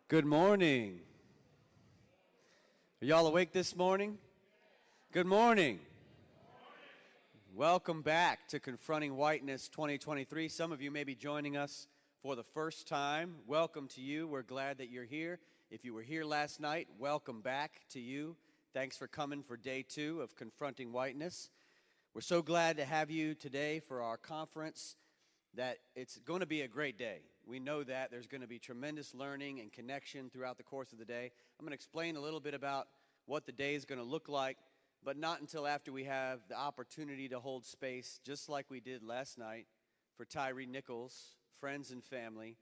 Good morning. Are y'all awake this morning? Good morning. Welcome back to Confronting Whiteness 2023. Some of you may be joining us for the first time. Welcome to you. We're glad that you're here. If you were here last night, welcome back to you. Thanks for coming for day 2 of Confronting Whiteness. We're so glad to have you today for our conference. That it's going to be a great day. We know that there's going to be tremendous learning and connection throughout the course of the day. I'm going to explain a little bit about what the day is going to look like, but not until after we have the opportunity to hold space, just like we did last night, for Tyree Nichols, friends and family.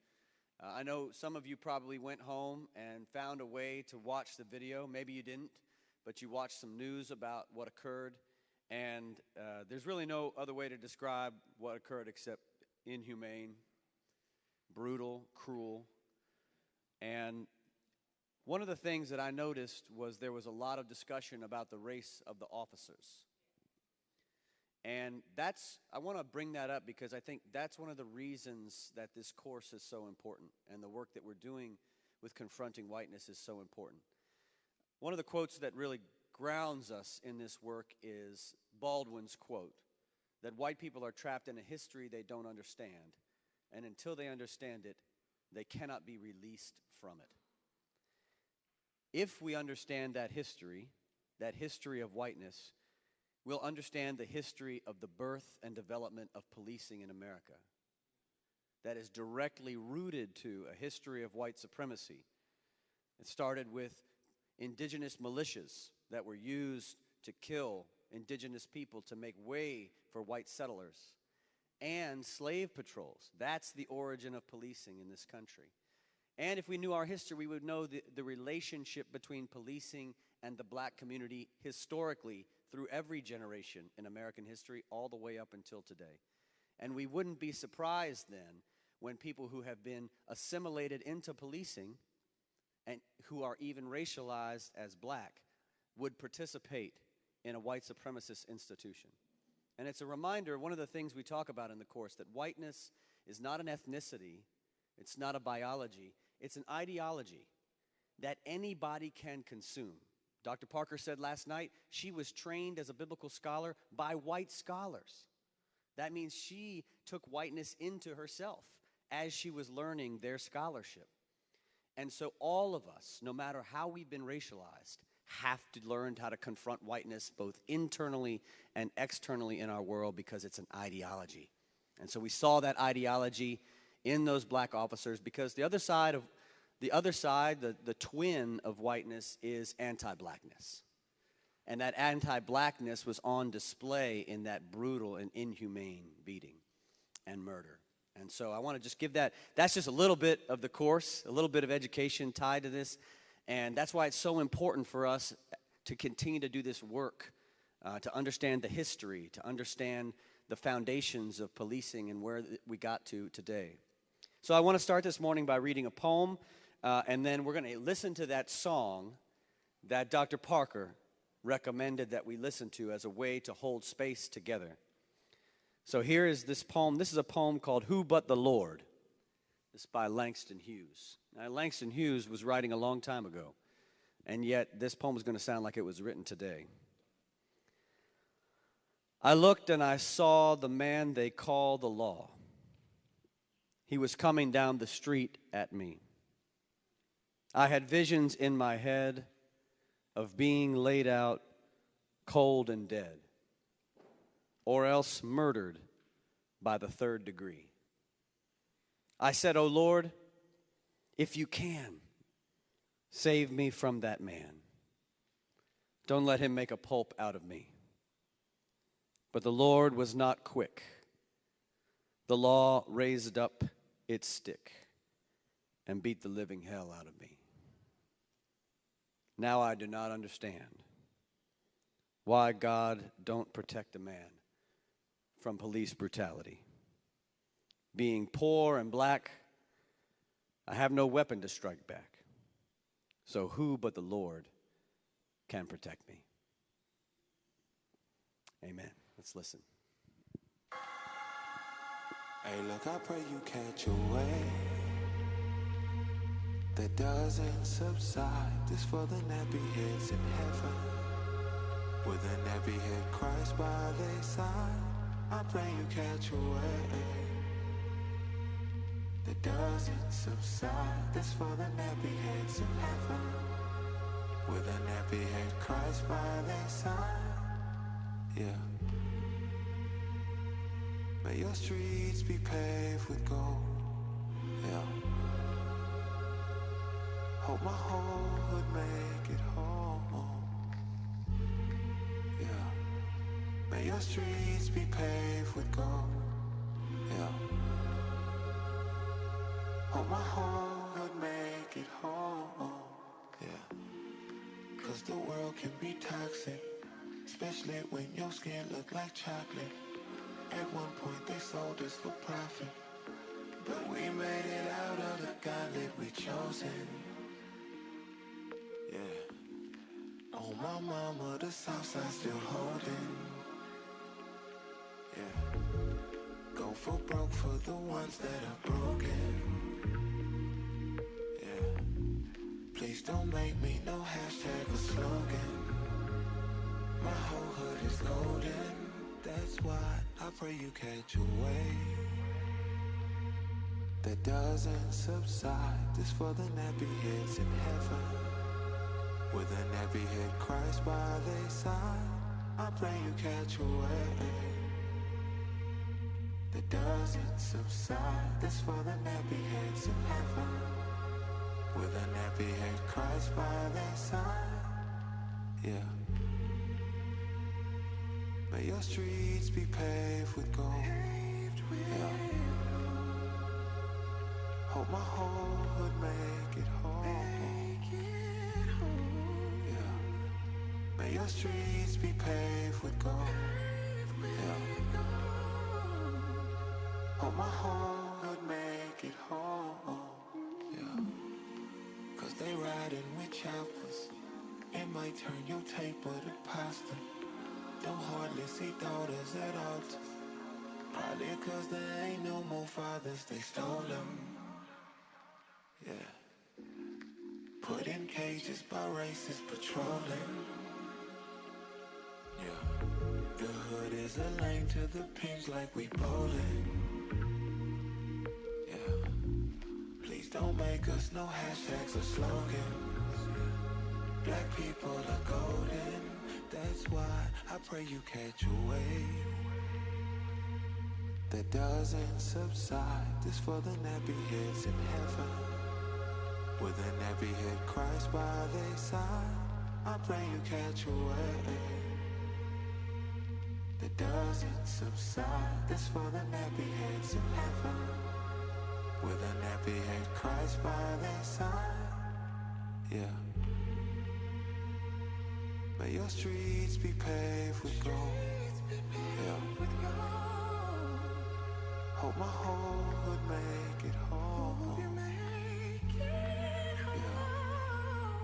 I know some of you probably went home and found a way to watch the video. Maybe you didn't, but you watched some news about what occurred. And there's really no other way to describe what occurred except inhumane, brutal, cruel. And one of the things that I noticed was there was a lot of discussion about the race of the officers. And I want to bring that up because I think that's one of the reasons that this course is so important and the work that we're doing with Confronting Whiteness is so important. One of the quotes that really grounds us in this work is Baldwin's quote, that white people are trapped in a history they don't understand, and until they understand it, they cannot be released from it. If we understand that history of whiteness, we'll understand the history of the birth and development of policing in America that is directly rooted to a history of white supremacy. It started with indigenous militias that were used to kill indigenous people to make way for white settlers, and slave patrols. That's the origin of policing in this country. And if we knew our history, we would know the relationship between policing and the black community historically through every generation in American history all the way up until today. And we wouldn't be surprised then when people who have been assimilated into policing and who are even racialized as black would participate in a white supremacist institution. And it's a reminder, one of the things we talk about in the course, that whiteness is not an ethnicity, it's not a biology, it's an ideology that anybody can consume. Dr. Parker said last night she was trained as a biblical scholar by white scholars. That means she took whiteness into herself as she was learning their scholarship. And so all of us, no matter how we've been racialized, have to learn how to confront whiteness both internally and externally in our world because it's an ideology. And so we saw that ideology in those black officers because the twin of whiteness is anti-blackness. And that anti-blackness was on display in that brutal and inhumane beating and murder. And so I want to just give that's just a little bit of the course, a little bit of education tied to this. And that's why it's so important for us to continue to do this work, to understand the history, to understand the foundations of policing and where we got to today. So I want to start this morning by reading a poem, and then we're going to listen to that song that Dr. Parker recommended that we listen to as a way to hold space together. So here is this poem. This is a poem called Who But the Lord. This is by Langston Hughes. Now, Langston Hughes was writing a long time ago, and yet this poem is going to sound like it was written today. I looked and I saw the man they call the law. He was coming down the street at me. I had visions in my head of being laid out cold and dead, or else murdered by the third degree. I said, "Oh Lord, if you can, save me from that man. Don't let him make a pulp out of me." But the Lord was not quick. The law raised up its stick and beat the living hell out of me. Now I do not understand why God don't protect a man from police brutality. Being poor and black, I have no weapon to strike back. So who but the Lord can protect me? Amen. Let's listen. Hey, look, I pray you catch your way. that doesn't subside. This for the nappy heads in heaven, with a nappy head Christ by their side. I pray you catch a wave that doesn't subside. This for the nappy heads in heaven, with a nappy head Christ by their side. Yeah. May your streets be paved with gold. Yeah. Hope my whole hood make it home. Yeah. May your streets be paved with gold. Yeah. Hope my whole hood make it home. Yeah. 'Cause the world can be toxic, especially when your skin look like chocolate. At one point they sold us for profit, but we made it out of the gauntlet we chosen. Yeah. Oh my mama, the south side still holding. Yeah. Go for broke for the ones that are broken. Yeah. Please don't make me no hashtag or slogan. My whole hood is golden. That's why I pray you catch a wave that doesn't subside. This for the nappy heads in heaven, with a nappy head Christ by their side. I pray you catch a wave that doesn't subside. This for the nappy heads in heaven, with a nappy head Christ by their side. Yeah. May your streets be paved with gold. Yeah. Hope my whole hood make it home. Yeah. May your streets be paved with gold. Yeah. Hope my whole hood make it home. Yeah. 'Cause they riding with choppers. It might turn your taper to pasta. Don't hardly see daughters at altars. Probably 'cause there ain't no more fathers, they stole them. Yeah. Put in cages by racists patrolling. Yeah. The hood is a lane to the pins like we bowling. Yeah. Please don't make us no hashtags or slogans. Black people are golden. That's why I pray you catch a wave that doesn't subside. This for the nappy heads in heaven, with a nappy head Christ by their side. I pray you catch a wave that doesn't subside. This for the nappy heads in heaven, with a nappy head Christ by their side. Yeah. May your streets be paved with gold. Yeah. Hope my whole hood make it home. Yeah.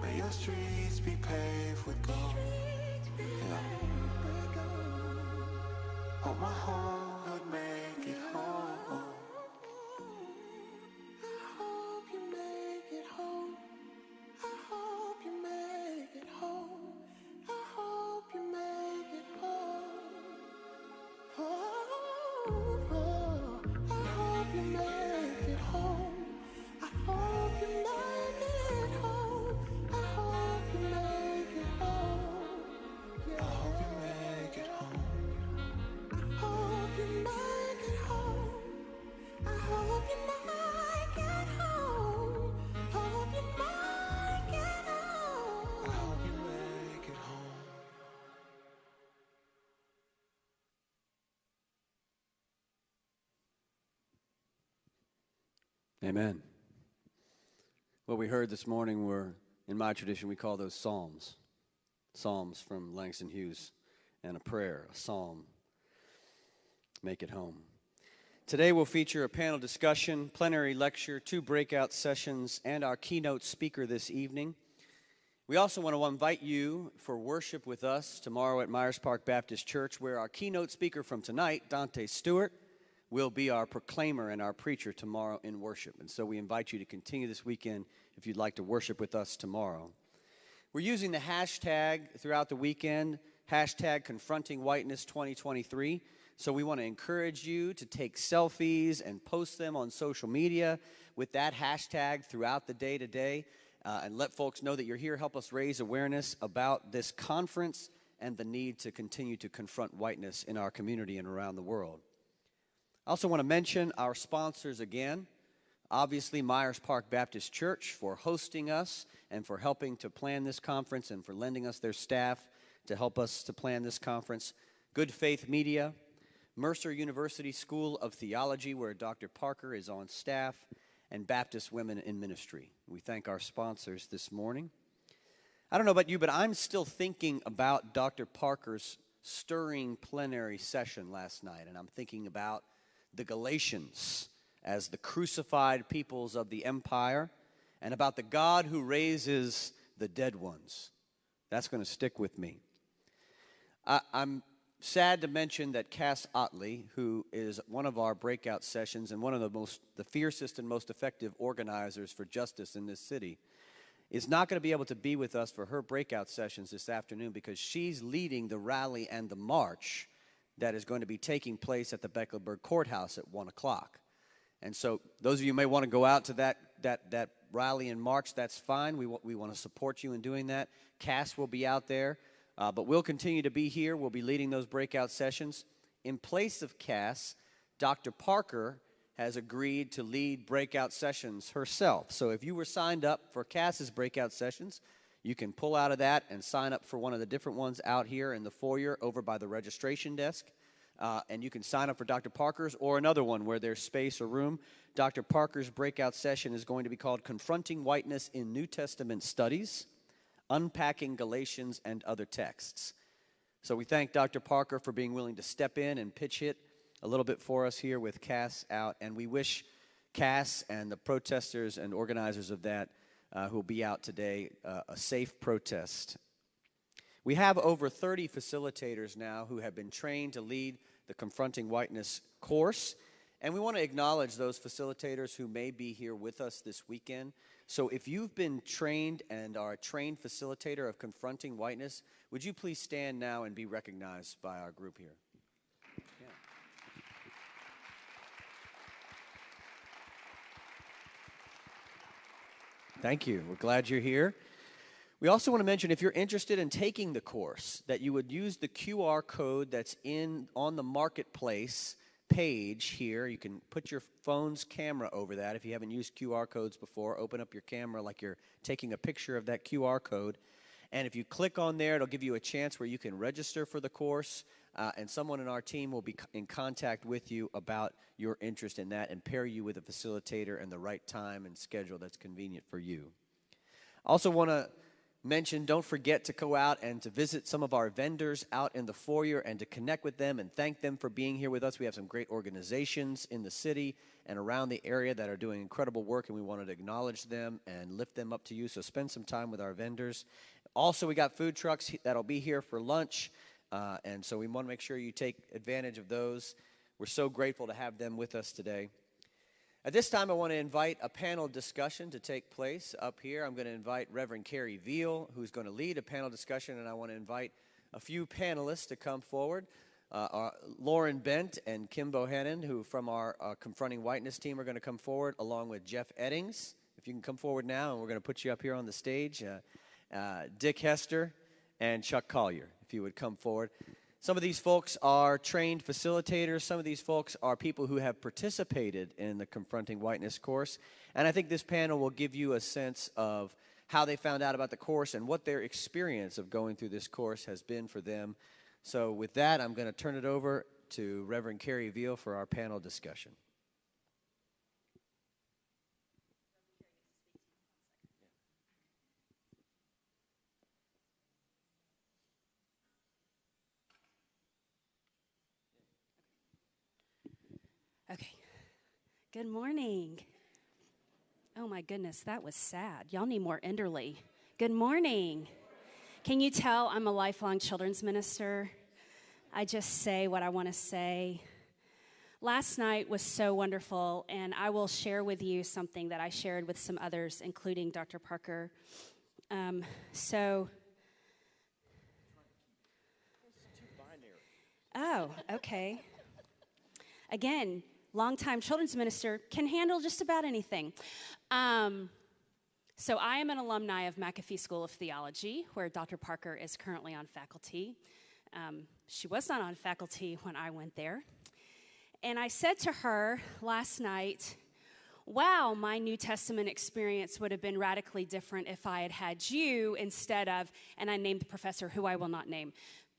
May your streets be paved with gold. Yeah. Hope my whole hood make it home. I hope you make it home. I hope you make it home. I hope you make it home. Oh, I hope you make it home. I hope you make it home. I hope you make it home. I hope you make it home. I hope you make it home. I hope you make it home. I hope you make it home. I hope you make it home. Amen. What we heard this morning were, in my tradition, we call those psalms. Psalms from Langston Hughes, and a prayer, a psalm. Make it home. Today we'll feature a panel discussion, plenary lecture, 2 breakout sessions, and our keynote speaker this evening. We also want to invite you for worship with us tomorrow at Myers Park Baptist Church, where our keynote speaker from tonight, Dante Stewart, will be our proclaimer and our preacher tomorrow in worship. And so we invite you to continue this weekend if you'd like to worship with us tomorrow. We're using the hashtag throughout the weekend, hashtag Confronting Whiteness 2023. So we want to encourage you to take selfies and post them on social media with that hashtag throughout the day today, and let folks know that you're here. Help us raise awareness about this conference and the need to continue to confront whiteness in our community and around the world. I also want to mention our sponsors again. Obviously, Myers Park Baptist Church for hosting us and for helping to plan this conference and for lending us their staff to help us to plan this conference. Good Faith Media, Mercer University School of Theology, where Dr. Parker is on staff, and Baptist Women in Ministry. We thank our sponsors this morning. I don't know about you, but I'm still thinking about Dr. Parker's stirring plenary session last night, and I'm thinking about the Galatians as the crucified peoples of the empire, and about the God who raises the dead ones. That's going to stick with me. I'm sad to mention that Cass Otley, who is one of our breakout sessions and one of the fiercest and most effective organizers for justice in this city, is not going to be able to be with us for her breakout sessions this afternoon because she's leading the rally and the march that is going to be taking place at the Mecklenburg Courthouse at 1 o'clock. And so those of you who may want to go out to that rally and march, that's fine. We want to support you in doing that. Cass will be out there, but we'll continue to be here. We'll be leading those breakout sessions. In place of Cass, Dr. Parker has agreed to lead breakout sessions herself. So if you were signed up for Cass's breakout sessions, you can pull out of that and sign up for one of the different ones out here in the foyer over by the registration desk. And you can sign up for Dr. Parker's or another one where there's space or room. Dr. Parker's breakout session is going to be called Confronting Whiteness in New Testament Studies, Unpacking Galatians and Other Texts. So we thank Dr. Parker for being willing to step in and pitch hit a little bit for us here with Cass out. And we wish Cass and the protesters and organizers of that who will be out today a safe protest. We have over 30 facilitators now who have been trained to lead the Confronting Whiteness course. And we want to acknowledge those facilitators who may be here with us this weekend. So if you've been trained and are a trained facilitator of Confronting Whiteness, would you please stand now and be recognized by our group here? Yeah. Thank you. We're glad you're here. We also want to mention, if you're interested in taking the course, that you would use the QR code that's on the Marketplace page here. You can put your phone's camera over that. If you haven't used QR codes before, open up your camera like you're taking a picture of that QR code. And if you click on there, it'll give you a chance where you can register for the course, and someone in our team will be in contact with you about your interest in that and pair you with a facilitator and the right time and schedule that's convenient for you. Also want to mention, don't forget to go out and to visit some of our vendors out in the foyer and to connect with them and thank them for being here with us. We have some great organizations in the city and around the area that are doing incredible work, and we wanted to acknowledge them and lift them up to you. So spend some time with our vendors. Also, we got food trucks that'll be here for lunch, and so we want to make sure you take advantage of those. We're so grateful to have them with us today. At this time, I want to invite a panel discussion to take place up here. I'm going to invite Reverend Carrie Veal, who's going to lead a panel discussion, and I want to invite a few panelists to come forward. Lauren Bent and Kim Bohannon, who from our Confronting Whiteness team, are going to come forward, along with Jeff Eddings. If you can come forward now, and we're going to put you up here on the stage. Dick Hester and Chuck Collier, if you would come forward. Some of these folks are trained facilitators. Some of these folks are people who have participated in the Confronting Whiteness course. And I think this panel will give you a sense of how they found out about the course and what their experience of going through this course has been for them. So with that, I'm going to turn it over to Reverend Carrie Veal for our panel discussion. Okay. Good morning. Oh my goodness, that was sad. Y'all need more Enderly. Good morning. Can you tell I'm a lifelong children's minister? I just say what I want to say. Last night was so wonderful, and I will share with you something that I shared with some others, including Dr. Parker. Oh, okay. Again, longtime children's minister can handle just about anything. So I am an alumni of McAfee School of Theology, where Dr. Parker is currently on faculty. She was not on faculty when I went there. And I said to her last night, wow, my New Testament experience would have been radically different if I had had you instead of, and I named the professor who I will not name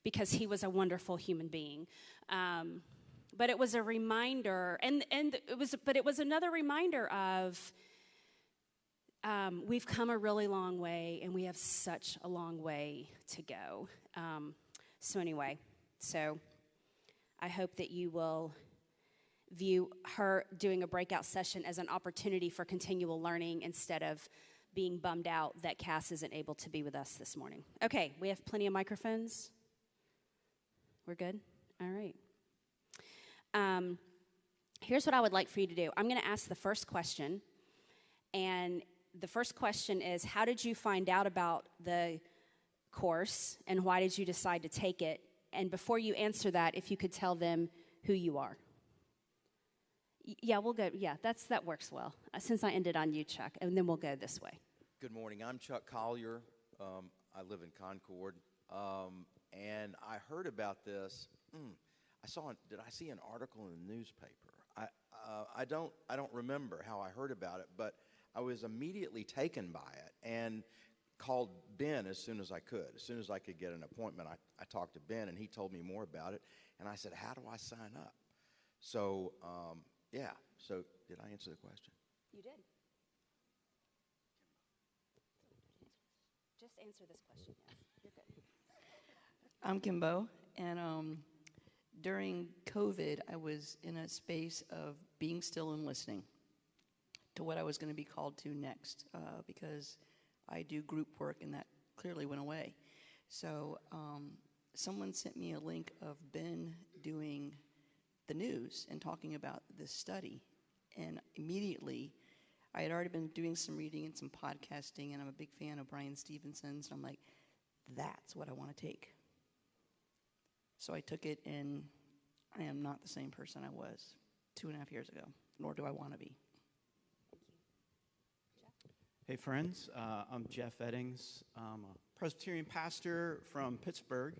because he was a wonderful human being. But it was a reminder, but it was another reminder of we've come a really long way, and we have such a long way to go. So I hope that you will view her doing a breakout session as an opportunity for continual learning instead of being bummed out that Cass isn't able to be with us this morning. Okay, we have plenty of microphones. We're good? All right. Here's what I would like for you to do. I'm going to ask the first question, and the first question is, how did you find out about the course, and why did you decide to take it? And before you answer that, if you could tell them who you are. Yeah, we'll go. Yeah, that works well. Since I ended on you, Chuck, and then we'll go this way. Good morning. I'm Chuck Collier. I live in Concord, and I heard about this. Did I see an article in the newspaper? I don't remember how I heard about it, but I was immediately taken by it and called Ben as soon as I could. As soon as I could get an appointment, I talked to Ben, and he told me more about it. And I said, how do I sign up? So, So did I answer the question? You did. Just answer this question, yes. You're good. I'm Kimbo, and during COVID, I was in a space of being still and listening to what I was going to be called to next, because I do group work, and that clearly went away. So someone sent me a link of Ben doing the news and talking about this study, and immediately I had already been doing some reading and some podcasting, and I'm a big fan of Brian Stevenson's, and I'm like, that's what I want to take. So I took it, and I am not the same person I was 2.5 years ago, nor do I want to be. Hey friends, I'm Jeff Eddings. I'm a Presbyterian pastor from Pittsburgh,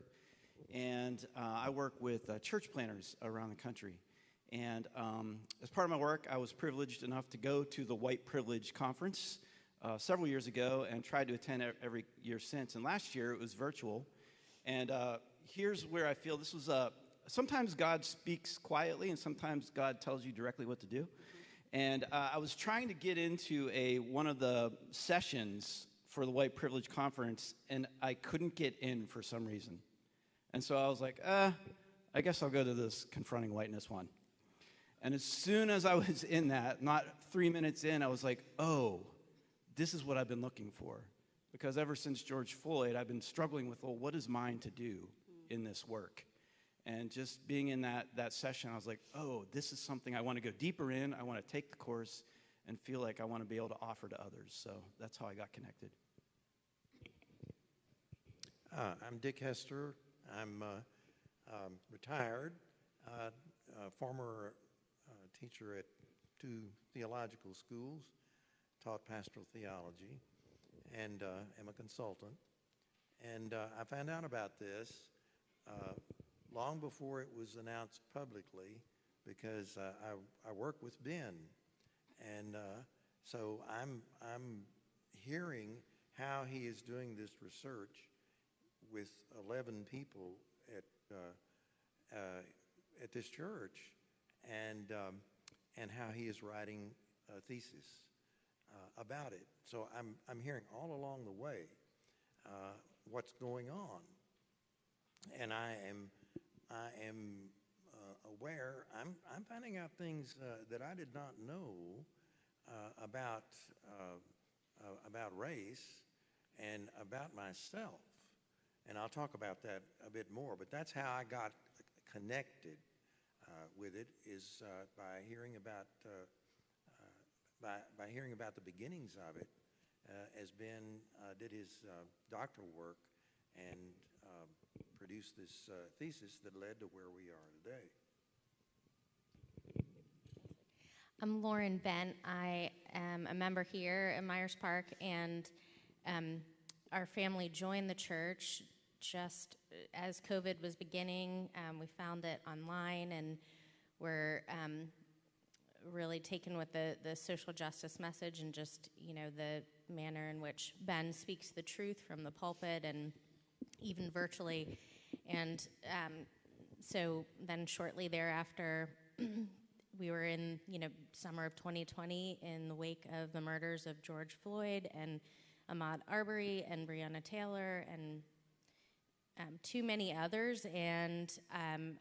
and I work with church planners around the country. And as part of my work, I was privileged enough to go to the White Privilege Conference several years ago and tried to attend every year since. And last year it was virtual. And here's where I feel this was sometimes God speaks quietly, and sometimes God tells you directly what to do. And I was trying to get into one of the sessions for the White Privilege Conference, and I couldn't get in for some reason. And so I was like, I guess I'll go to this Confronting Whiteness one. And as soon as I was in that, not 3 minutes in, I was like, oh, this is what I've been looking for. Because ever since George Floyd, I've been struggling with, well, what is mine to do in this work? And just being in that session, I was like, oh, this is something I want to go deeper in. I want to take the course and feel like I want to be able to offer to others. So that's how I got connected. I'm Dick Hester. I'm retired, former teacher at 2 theological schools, taught pastoral theology, and am a consultant. And I found out about this long before it was announced publicly, because I work with Ben, and so I'm hearing how he is doing this research with 11 people at this church, and how he is writing a thesis about it. So I'm hearing all along the way what's going on, and I am aware. I'm finding out things that I did not know about race and about myself, and I'll talk about that a bit more. But that's how I got connected with it is by hearing about the beginnings of it, as Ben did his doctoral work and produced this thesis that led to where we are today. I'm Lauren Bent. I am a member here in Myers Park, and our family joined the church just as COVID was beginning. We found it online, and we're really taken with the social justice message and just, the manner in which Ben speaks the truth from the pulpit and even virtually. And so then shortly thereafter, we were in, summer of 2020 in the wake of the murders of George Floyd and Ahmaud Arbery and Breonna Taylor and too many others. And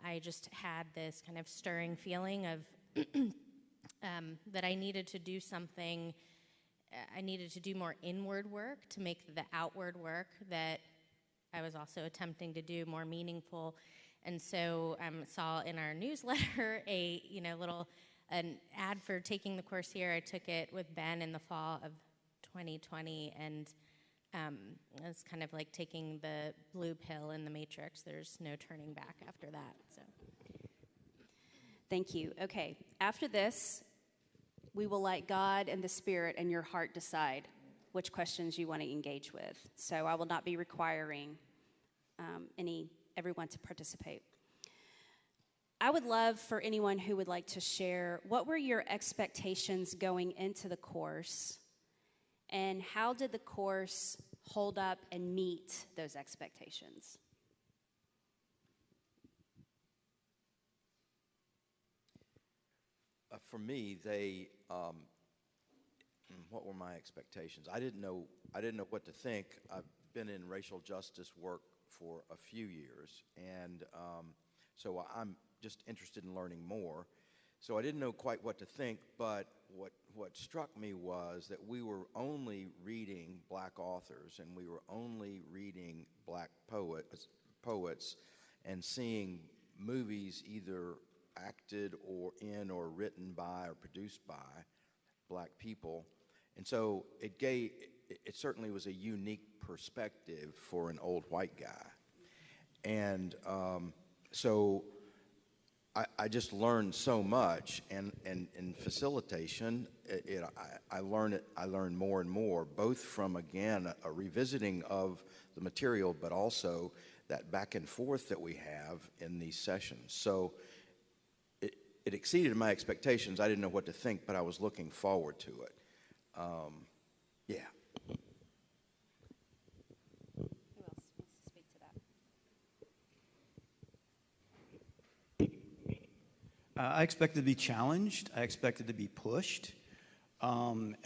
I just had this kind of stirring feeling of that I needed to do something. I needed to do more inward work to make the outward work that I was also attempting to do more meaningful. And so saw in our newsletter an ad for taking the course here. I took it with Ben in the fall of 2020, and it's kind of like taking the blue pill in the Matrix. There's no turning back after that. So, Thank you. Okay, after this, we will let God and the Spirit and your heart decide which questions you want to engage with. So I will not be requiring everyone to participate. I would love for anyone who would like to share, what were your expectations going into the course, and how did the course hold up and meet those expectations? For me, what were my expectations? I didn't know what to think. I've been in racial justice work for a few years, and so I'm just interested in learning more. So I didn't know quite what to think, but what struck me was that we were only reading black authors, and we were only reading black poets, and seeing movies either acted or written by or produced by black people. And so it certainly was a unique perspective for an old white guy. And so I just learned so much, and in facilitation, I learned more and more, both from, again, a revisiting of the material, but also that back and forth that we have in these sessions. So it exceeded my expectations. I didn't know what to think, but I was looking forward to it. Yeah. Who else wants to speak to that? I expected to be challenged. I expected to be pushed, and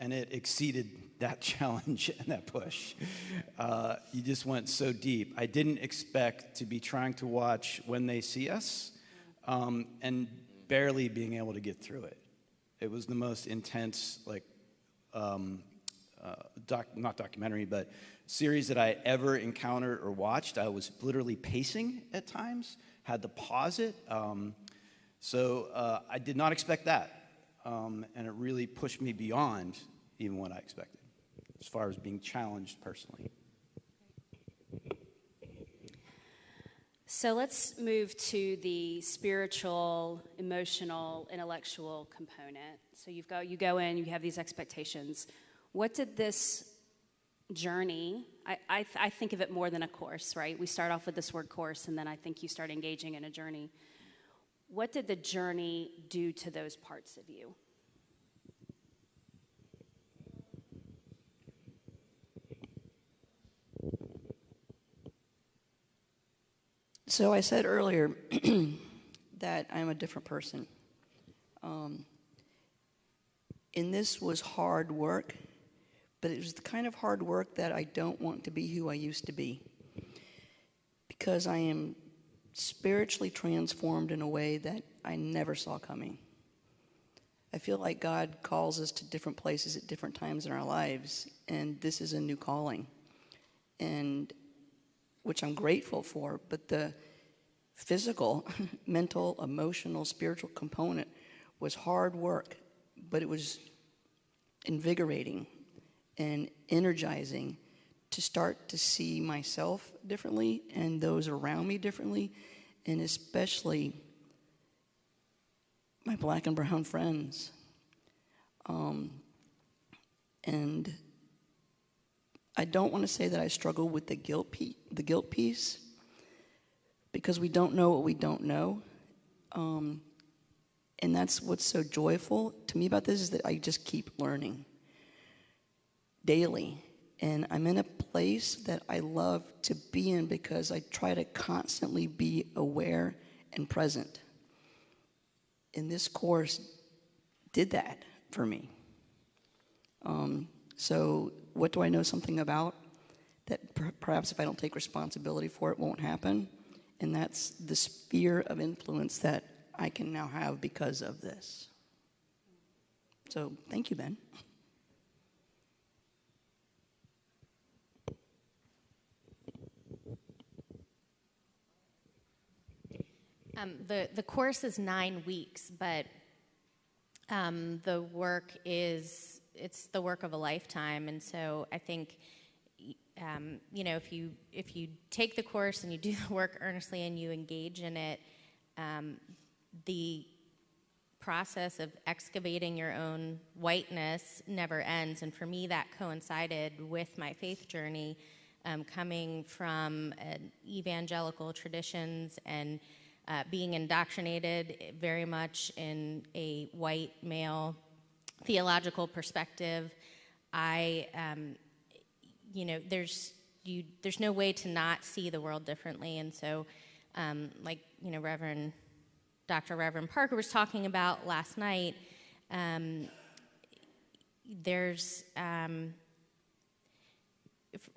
it exceeded that challenge and that push. You just went so deep. I didn't expect to be trying to watch When They See Us, and barely being able to get through it. It was the most intense, not documentary, but series that I ever encountered or watched. I was literally pacing at times, had to pause it. So I did not expect that. And it really pushed me beyond even what I expected, as far as being challenged personally. So let's move to the spiritual, emotional, intellectual component. So you go in, you have these expectations. What did this journey, I think of it more than a course, right? We start off with this word course, and then I think you start engaging in a journey. What did the journey do to those parts of you? So I said earlier that I'm a different person. And this was hard work, but it was the kind of hard work that I don't want to be who I used to be. Because I am spiritually transformed in a way that I never saw coming. I feel like God calls us to different places at different times in our lives, and this is a new calling, and which I'm grateful for. But the physical, mental, emotional, spiritual component was hard work, but it was invigorating and energizing to start to see myself differently and those around me differently, and especially my black and brown friends. And I don't want to say that I struggle with the guilt piece, because we don't know what we don't know. And that's what's so joyful to me about this, is that I just keep learning daily. And I'm in a place that I love to be in because I try to constantly be aware and present. And this course did that for me. So what do I know something about that perhaps if I don't take responsibility for it won't happen? And that's the sphere of influence that I can now have because of this. So thank you, Ben. The course is 9 weeks, but the work it's the work of a lifetime. And so I think, if you take the course and you do the work earnestly and you engage in it, the process of excavating your own whiteness never ends. And for me, that coincided with my faith journey, coming from evangelical traditions and being indoctrinated very much in a white male theological perspective. There's no way to not see the world differently. And so, Dr. Reverend Parker was talking about last night,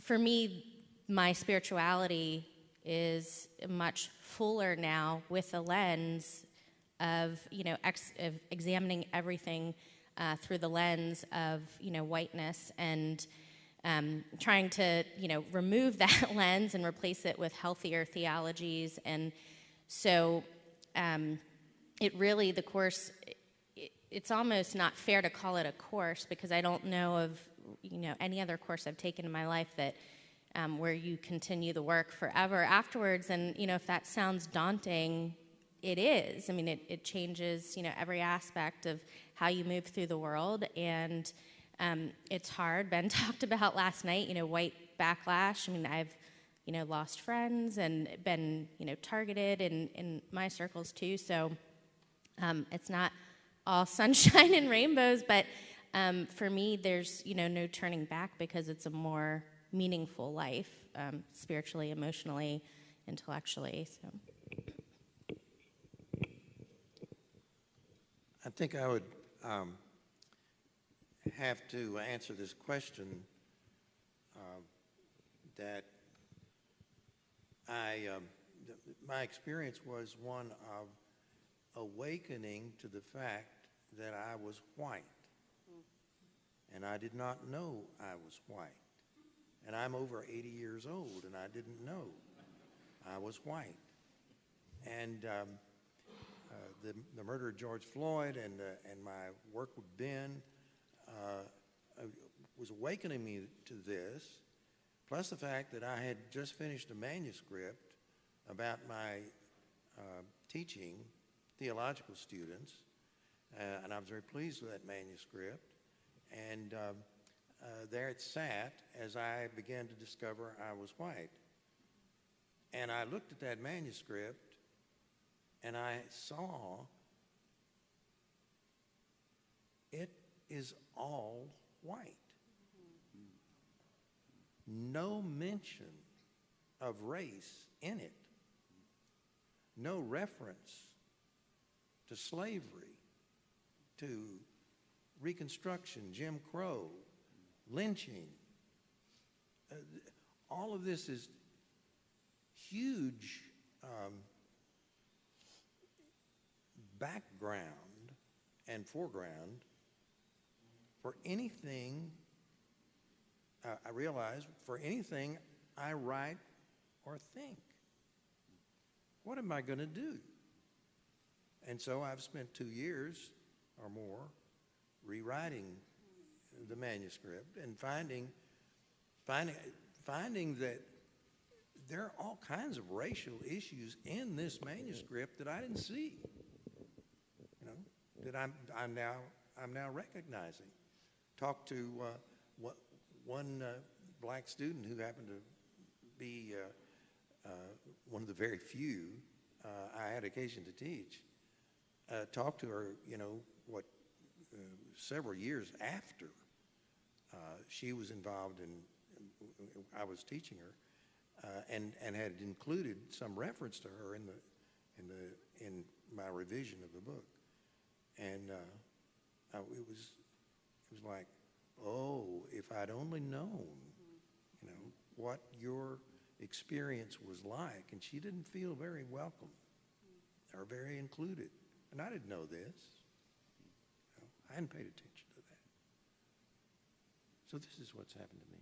for me, my spirituality is much fuller now with a lens of, of examining everything through the lens of, whiteness, and trying to, remove that lens and replace it with healthier theologies. And so the course, it's almost not fair to call it a course, because I don't know of, any other course I've taken in my life that where you continue the work forever afterwards. And, if that sounds daunting, it is. I mean, it changes, every aspect of how you move through the world. And it's hard. Ben talked about last night, white backlash. I mean, I've, lost friends and been, targeted in my circles too. So it's not all sunshine and rainbows, but for me, there's, no turning back, because it's a more meaningful life, spiritually, emotionally, intellectually. So I think I would have to answer this question that my experience was one of awakening to the fact that I was white. And I did not know I was white. And I'm over 80 years old, and I didn't know I was white. And the murder of George Floyd and my work with Ben was awakening me to this, plus the fact that I had just finished a manuscript about my teaching theological students, and I was very pleased with that manuscript. And there it sat as I began to discover I was white. And I looked at that manuscript, and I saw it is all white. No mention of race in it. No reference to slavery, to Reconstruction, Jim Crow, lynching. All of this is huge background and foreground for anything, I realize, for anything I write or think. what am I going to do? And so I've spent 2 years or more rewriting the manuscript and finding that there are all kinds of racial issues in this manuscript that I didn't see, that I'm now recognizing. Talked to one black student who happened to be one of the very few I had occasion to teach. Talked to her, several years after she was involved in, I was teaching her, and had included some reference to her in my revision of the book, and it was like, oh, if I'd only known, what your experience was like, and she didn't feel very welcome or very included, and I didn't know this. I hadn't paid attention to that. So this is what's happened to me.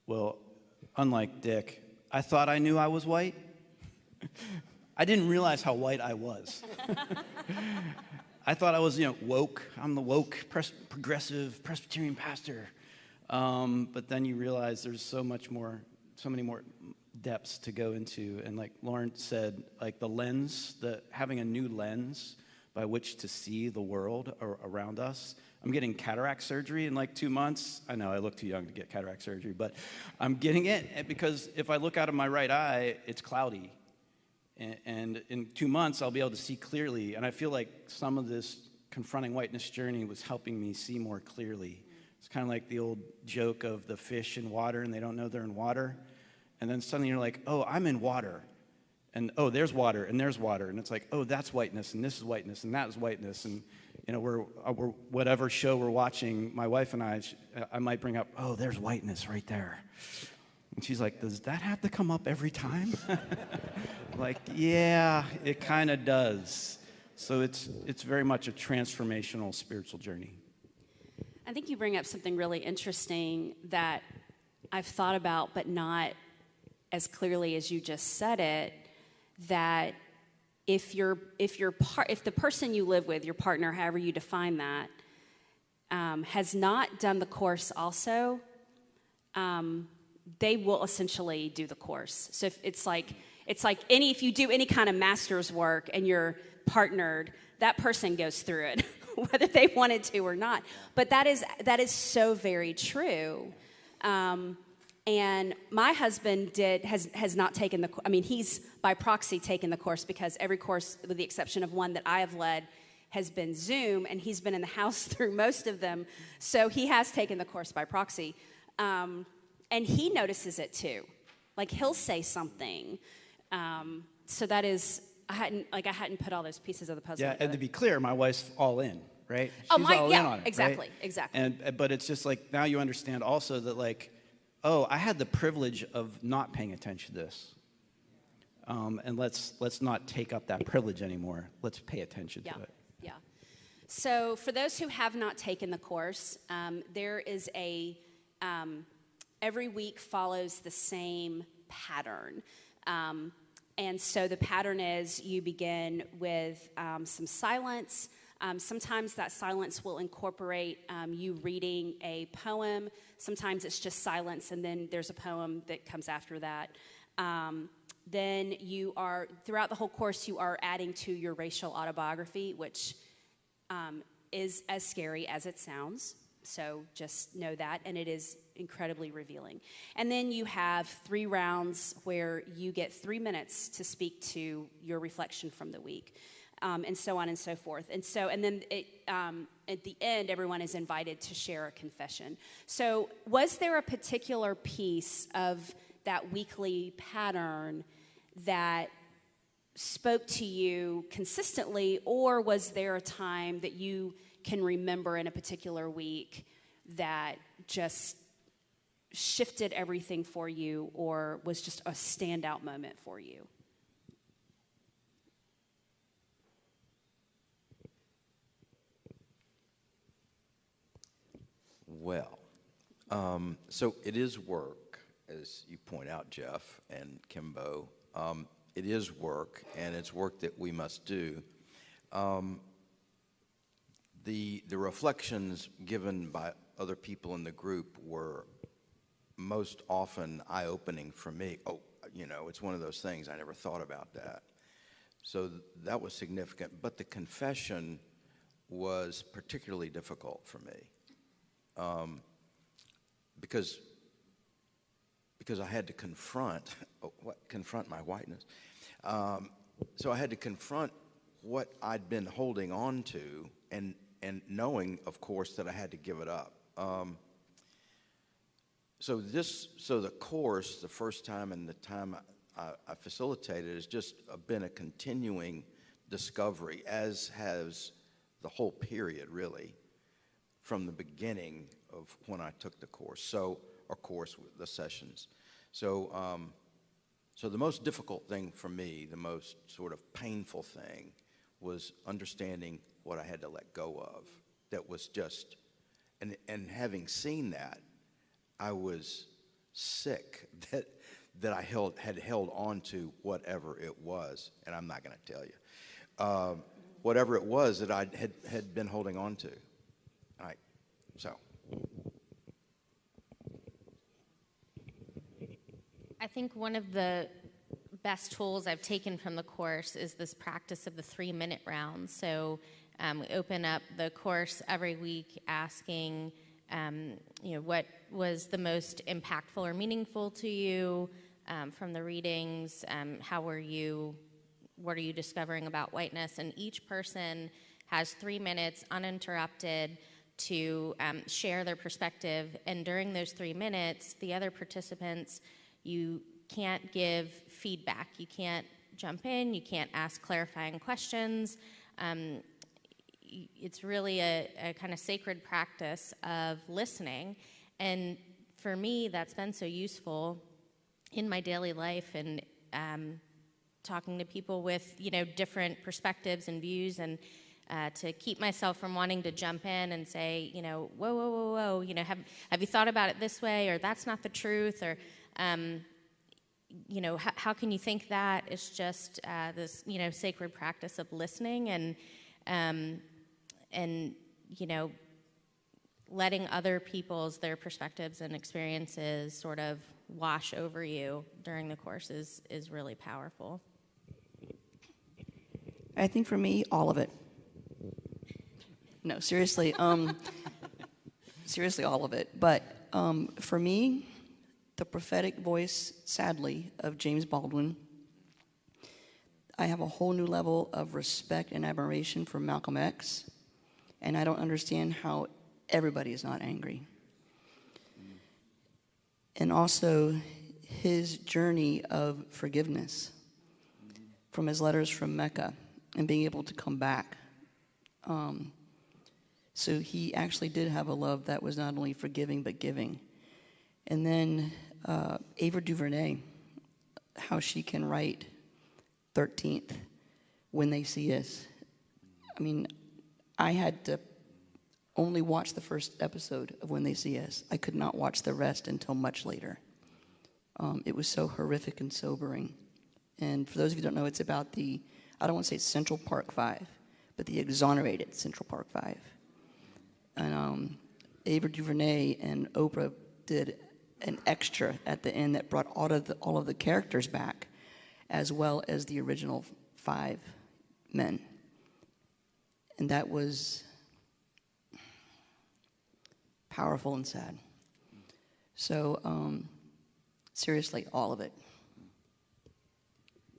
Well, unlike Dick, I thought I knew I was white. I didn't realize how white I was. I thought I was, woke. I'm the woke, progressive Presbyterian pastor. But then you realize there's so many more depths to go into. And like Lauren said, like the lens, having a new lens by which to see the world around us. I'm getting cataract surgery in like 2 months. I know I look too young to get cataract surgery, but I'm getting it because if I look out of my right eye, it's cloudy. And in 2 months, I'll be able to see clearly. And I feel like some of this confronting whiteness journey was helping me see more clearly. It's kind of like the old joke of the fish in water, and they don't know they're in water. And then suddenly you're like, oh, I'm in water. And, oh, there's water, and there's water. And it's like, oh, that's whiteness, and this is whiteness, and that is whiteness. And, we're whatever show we're watching, my wife and I might bring up, oh, there's whiteness right there. And she's like, does that have to come up every time? Like, yeah, it kind of does. So it's very much a transformational spiritual journey. I think you bring up something really interesting that I've thought about, but not as clearly as you just said it, that if the person you live with, your partner, however you define that, has not done the course also, they will essentially do the course. So if if you do any kind of master's work and you're partnered, that person goes through it, whether they wanted to or not. But that is so very true. And my husband has not taken he's by proxy taken the course, because every course, with the exception of one that I have led, has been Zoom, and he's been in the house through most of them. So he has taken the course by proxy. And he notices it too. Like, he'll say something. So that is, I hadn't put all those pieces of the puzzle together. And to be clear, my wife's all in, right? She's all in on it, exactly, right? exactly. But it's just like, now you understand also that, like, oh, I had the privilege of not paying attention to this. And let's not take up that privilege anymore. Let's pay attention to it. Yeah. So for those who have not taken the course, there is every week follows the same pattern. And so the pattern is you begin with some silence. Sometimes that silence will incorporate you reading a poem. Sometimes it's just silence, and then there's a poem that comes after that. Then throughout the whole course, you are adding to your racial autobiography, which is as scary as it sounds. So just know that, and it is incredibly revealing. And then you have 3 rounds where you get 3 minutes to speak to your reflection from the week, and so on and so forth. And then at the end, everyone is invited to share a confession. So was there a particular piece of that weekly pattern that spoke to you consistently, or was there a time that you can remember in a particular week that just shifted everything for you, or was just a standout moment for you? Well, so it is work, as you point out, Jeff and Kimbo. It is work, and it's work that we must do. The reflections given by other people in the group were most often eye-opening for me. Oh, it's one of those things, I never thought about that. So that was significant. But the confession was particularly difficult for me, because I had to confront my whiteness. So I had to confront what I'd been holding on to, and knowing, of course, that I had to give it up. So the course, the first time and the time I facilitated, has just been a continuing discovery, as has the whole period, really, from the beginning of when I took the course. The sessions. So the most difficult thing for me, the most sort of painful thing, was understanding what I had to let go of. That was just, and having seen that, I was sick that I had held on to whatever it was, and I'm not going to tell you, whatever it was that I had been holding on to. All right, so. I think one of the best tools I've taken from the course is this practice of the 3-minute round. So we open up the course every week asking, what was the most impactful or meaningful to you from the readings? What are you discovering about whiteness? And each person has 3 minutes uninterrupted to share their perspective. And during those 3 minutes, the other participants, you can't give feedback. You can't jump in. You can't ask clarifying questions. It's really a kind of sacred practice of listening. And for me, that's been so useful in my daily life, and talking to people with, different perspectives and views, and to keep myself from wanting to jump in and say, whoa, have you thought about it this way, or that's not the truth, or how can you think that? It's just this, sacred practice of listening and letting other their perspectives and experiences sort of wash over you during the course is really powerful. I think for me, all of it. No, seriously, seriously, all of it. But for me, the prophetic voice, sadly, of James Baldwin. I have a whole new level of respect and admiration for Malcolm X, and I don't understand how everybody is not angry. And also his journey of forgiveness from his letters from Mecca and being able to come back. So he actually did have a love that was not only forgiving but giving. And then Ava DuVernay, how she can write 13th, When They See Us. I mean, I had to only watch the first episode of When They See Us. I could not watch the rest until much later. It was so horrific and sobering. And for those of you who don't know, it's about I don't want to say Central Park 5, but the exonerated Central Park 5. And Ava DuVernay and Oprah did an extra at the end that brought all of the characters back, as well as the original 5 men. And that was powerful and sad. So, seriously, all of it.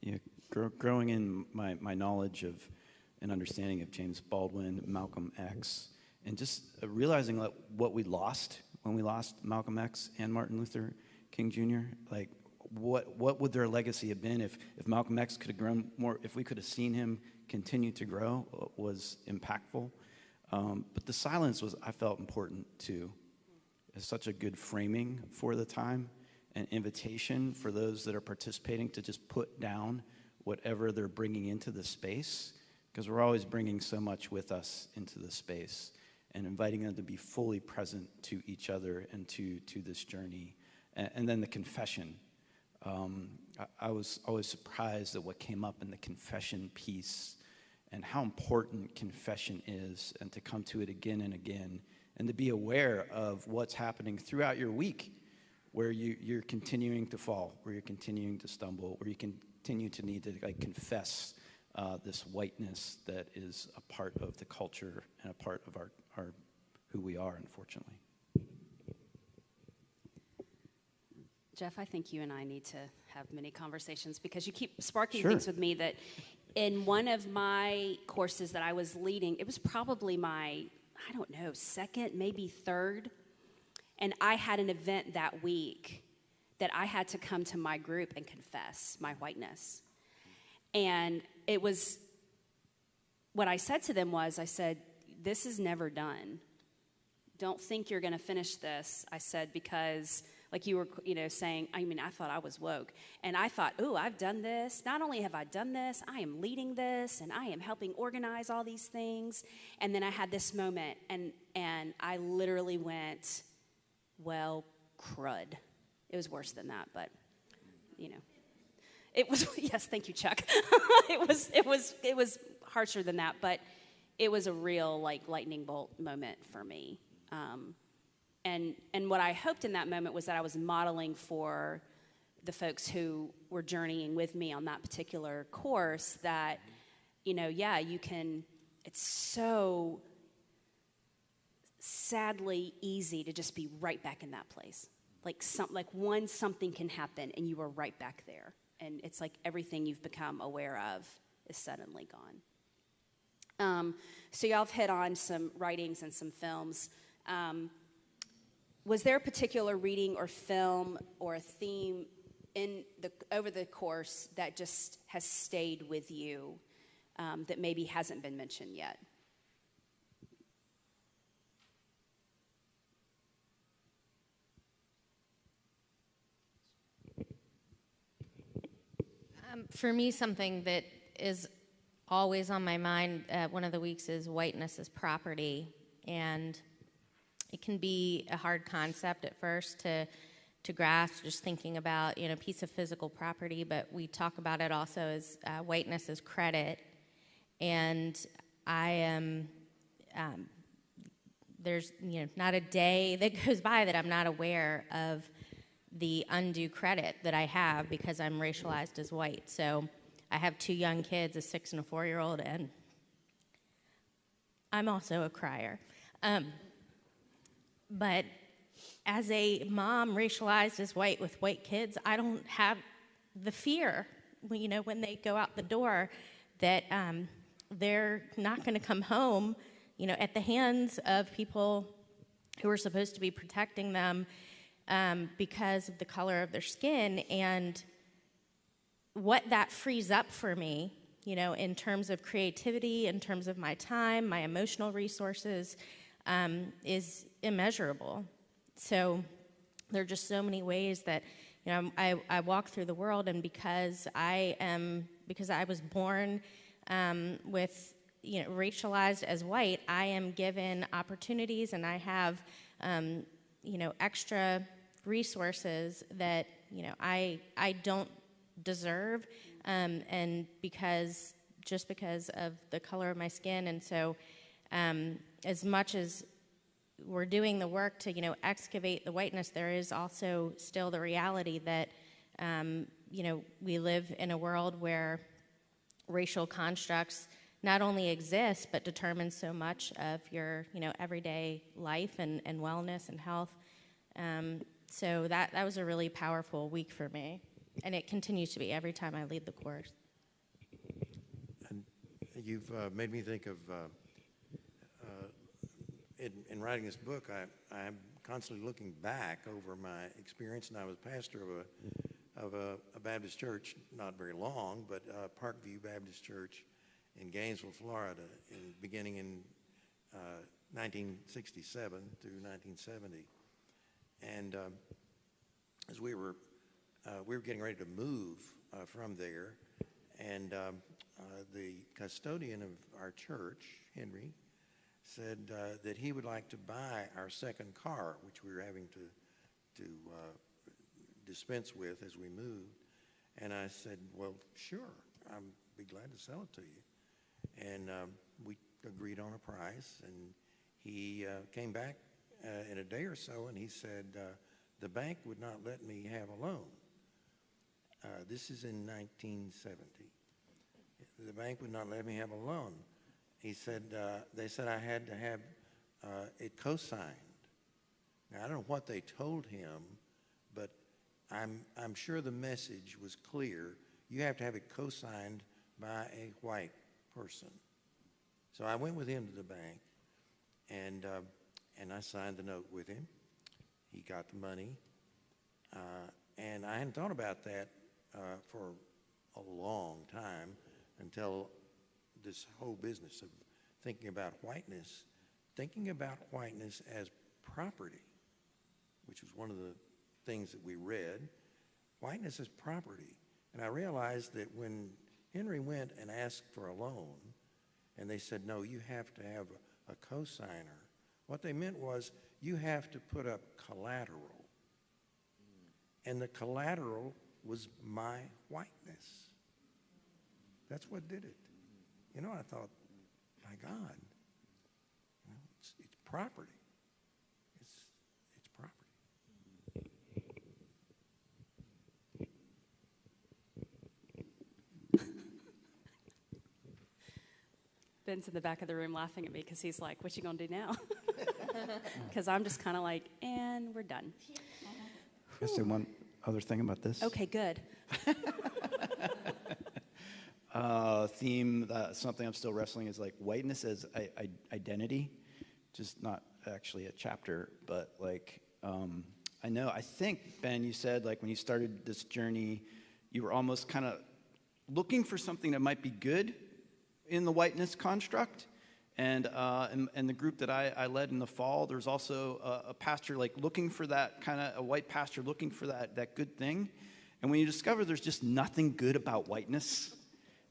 Yeah, growing in my knowledge of and understanding of James Baldwin, Malcolm X, and just realizing what we lost when we lost Malcolm X and Martin Luther King Jr. Like, what would their legacy have been if Malcolm X could have grown more, if we could have seen him continue to grow, was impactful. But the silence I felt important too. It's such a good framing for the time, an invitation for those that are participating to just put down whatever they're bringing into the space, because we're always bringing so much with us into the space, and inviting them to be fully present to each other and to this journey, and then the confession. I was always surprised at what came up in the confession piece and how important confession is, and to come to it again and again, and to be aware of what's happening throughout your week, where you're continuing to fall, where you're continuing to stumble, where you continue to need to confess this whiteness that is a part of the culture and a part of our who we are, unfortunately. Jeff, I think you and I need to have many conversations, because you keep sparking Sure. things with me that in one of my courses that I was leading, it was probably my, I don't know, second, maybe third, and I had an event that week that I had to come to my group and confess my whiteness. And it was, what I said to them was, I said, this is never done. Don't think you're going to finish this, I said, because like you were, saying, I mean, I thought I was woke. And I thought, ooh, I've done this. Not only have I done this, I am leading this, and I am helping organize all these things. And then I had this moment, and I literally went, well, crud. It was worse than that, but, It was, yes, thank you, Chuck. It was harsher than that, but it was a real, lightning bolt moment for me. And what I hoped in that moment was that I was modeling for the folks who were journeying with me on that particular course that, you can, it's so sadly easy to just be right back in that place. Something can happen and you are right back there. And it's like everything you've become aware of is suddenly gone. So y'all have hit on some writings and some films. Was there a particular reading or film or a theme over the course that just has stayed with you that maybe hasn't been mentioned yet? For me, something that is always on my mind one of the weeks is whiteness as property. And it can be a hard concept at first to grasp, just thinking about, a piece of physical property, but we talk about it also as whiteness as credit. And I am, there's, not a day that goes by that I'm not aware of the undue credit that I have because I'm racialized as white. So I have 2 young kids, a 6 and a 4-year-old, and I'm also a crier. But as a mom racialized as white with white kids, I don't have the fear, when they go out the door, that they're not going to come home, at the hands of people who are supposed to be protecting them because of the color of their skin. And what that frees up for me, in terms of creativity, in terms of my time, my emotional resources, is immeasurable. So there are just so many ways that I walk through the world, and because I was born with racialized as white, I am given opportunities, and I have extra resources that I don't deserve, and because of the color of my skin. And so as much as we're doing the work to excavate the whiteness, there is also still the reality that we live in a world where racial constructs not only exist but determine so much of your everyday life and wellness and health. So that was a really powerful week for me, and it continues to be every time I lead the course. And you've made me think of in writing this book, I'm constantly looking back over my experience, and I was pastor of a Baptist church, not very long, but Parkview Baptist Church in Gainesville, Florida, beginning in 1967 through 1970. And as we were getting ready to move from there, and the custodian of our church, Henry, said that he would like to buy our second car, which we were having to dispense with as we moved. And I said, well, sure, I'd be glad to sell it to you. And we agreed on a price, and he came back in a day or so, and he said, the bank would not let me have a loan. This is in 1970. The bank would not let me have a loan. He said, they said I had to have it co-signed. Now, I don't know what they told him, but I'm sure the message was clear. You have to have it co-signed by a white person. So I went with him to the bank, and I signed the note with him. He got the money, and I hadn't thought about that for a long time until this whole business of thinking about whiteness as property, which was one of the things that we read. Whiteness as property. And I realized that when Henry went and asked for a loan, and they said, no, you have to have a co-signer, what they meant was you have to put up collateral. And the collateral was my whiteness. That's what did it. You know, I thought, my God, you know, it's property. It's property. Ben's in the back of the room laughing at me because he's like, what you gonna do now? Because I'm just kind of like, and we're done. Can I say one other thing about this? Okay, good. Theme, something I'm still wrestling is like whiteness as identity, just not actually a chapter, but like, I think, Ben, you said like when you started this journey, you were almost kind of looking for something that might be good in the whiteness construct. And the group that I led in the fall, there's also a pastor like looking for that kind of, a white pastor looking for that good thing. And when you discover there's just nothing good about whiteness,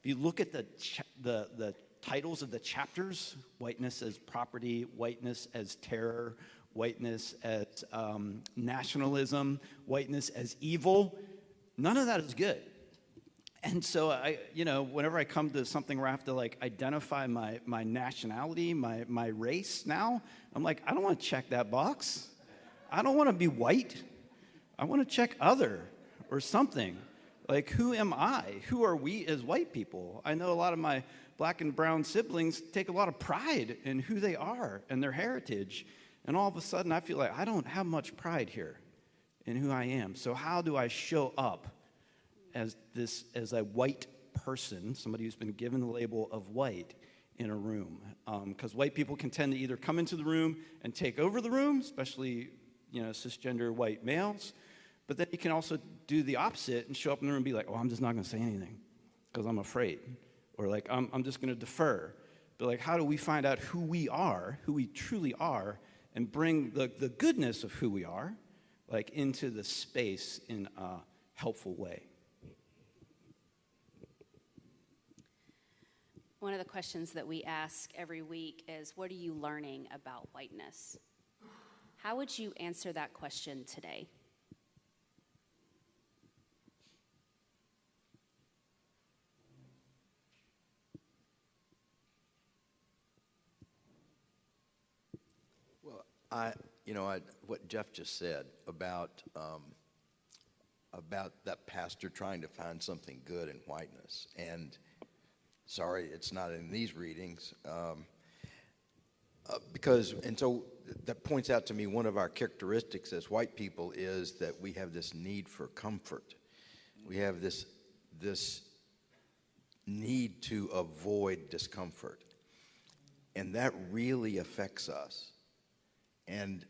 if you look at the titles of the chapters, whiteness as property, whiteness as terror, whiteness as nationalism, whiteness as evil, none of that is good. And so whenever I come to something where I have to like identify my nationality, my race now, I'm like, I don't want to check that box. I don't want to be white. I want to check other or something. Like, who am I? Who are we as white people? I know a lot of my black and brown siblings take a lot of pride in who they are and their heritage. And all of a sudden, I feel like I don't have much pride here in who I am. So how do I show up as a white person, somebody who's been given the label of white in a room? Because white people can tend to either come into the room and take over the room, especially cisgender white males. But then you can also do the opposite and show up in the room and be like, oh, I'm just not going to say anything because I'm afraid. Or like, I'm just going to defer. But like, how do we find out who we are, who we truly are, and bring the goodness of who we are, like, into the space in a helpful way? One of the questions that we ask every week is, what are you learning about whiteness? How would you answer that question today? What Jeff just said about that pastor trying to find something good in whiteness, and sorry, it's not in these readings, so that points out to me one of our characteristics as white people is that we have this need for comfort. We have this need to avoid discomfort, and that really affects us. And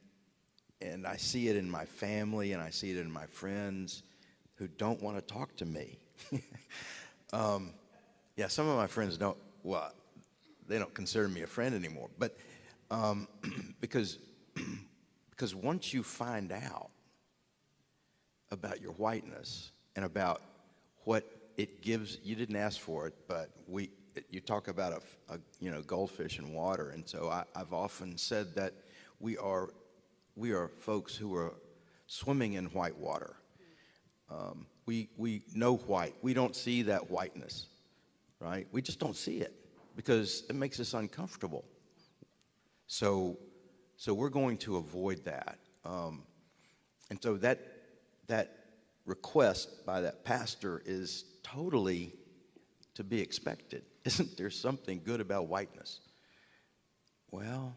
I see it in my family, and I see it in my friends who don't want to talk to me. Some of my friends they don't consider me a friend anymore. But because once you find out about your whiteness and about what it gives, you didn't ask for it, but you talk about a goldfish in water, and so I've often said that we are folks who are swimming in white water, We know white. We don't see that whiteness, right? We just don't see it because it makes us uncomfortable. So we're going to avoid that. And so that request by that pastor is totally to be expected. Isn't there something good about whiteness? Well,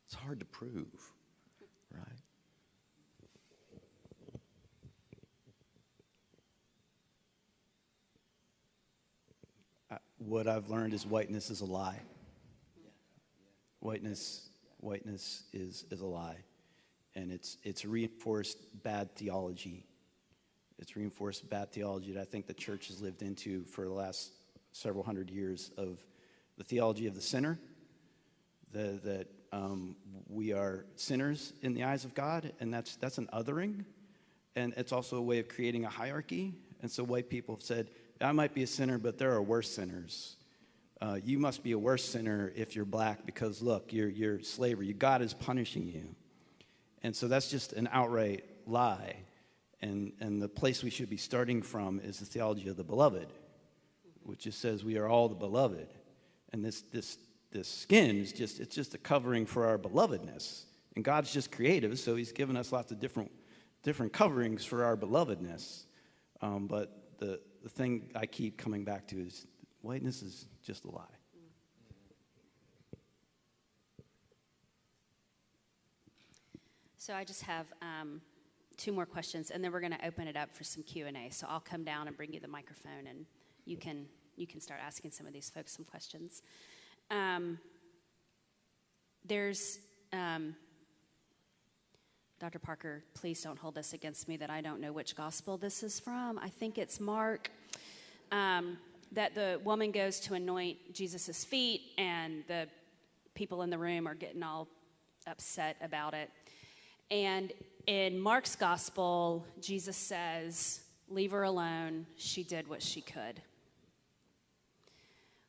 it's hard to prove, right? What I've learned is whiteness is a lie. Whiteness is a lie. And it's reinforced bad theology. It's reinforced bad theology that I think the church has lived into for the last several hundred years of the theology of the sinner, that we are sinners in the eyes of God, and that's an othering. And it's also a way of creating a hierarchy. And so white people have said, I might be a sinner, but there are worse sinners. You must be a worse sinner if you're black because, look, you're slavery. God is punishing you. And so that's just an outright lie. And the place we should be starting from is the theology of the beloved, which just says we are all the beloved. And this skin is just a covering for our belovedness. And God's just creative, so he's given us lots of different coverings for our belovedness. But the thing I keep coming back to is whiteness is just a lie. So I just have two more questions, and then we're going to open it up for some Q&A. So I'll come down and bring you the microphone, and you can start asking some of these folks some questions. Dr. Parker, please don't hold this against me that I don't know which gospel this is from. I think it's Mark, that the woman goes to anoint Jesus' feet, and the people in the room are getting all upset about it. And in Mark's gospel, Jesus says, leave her alone. She did what she could.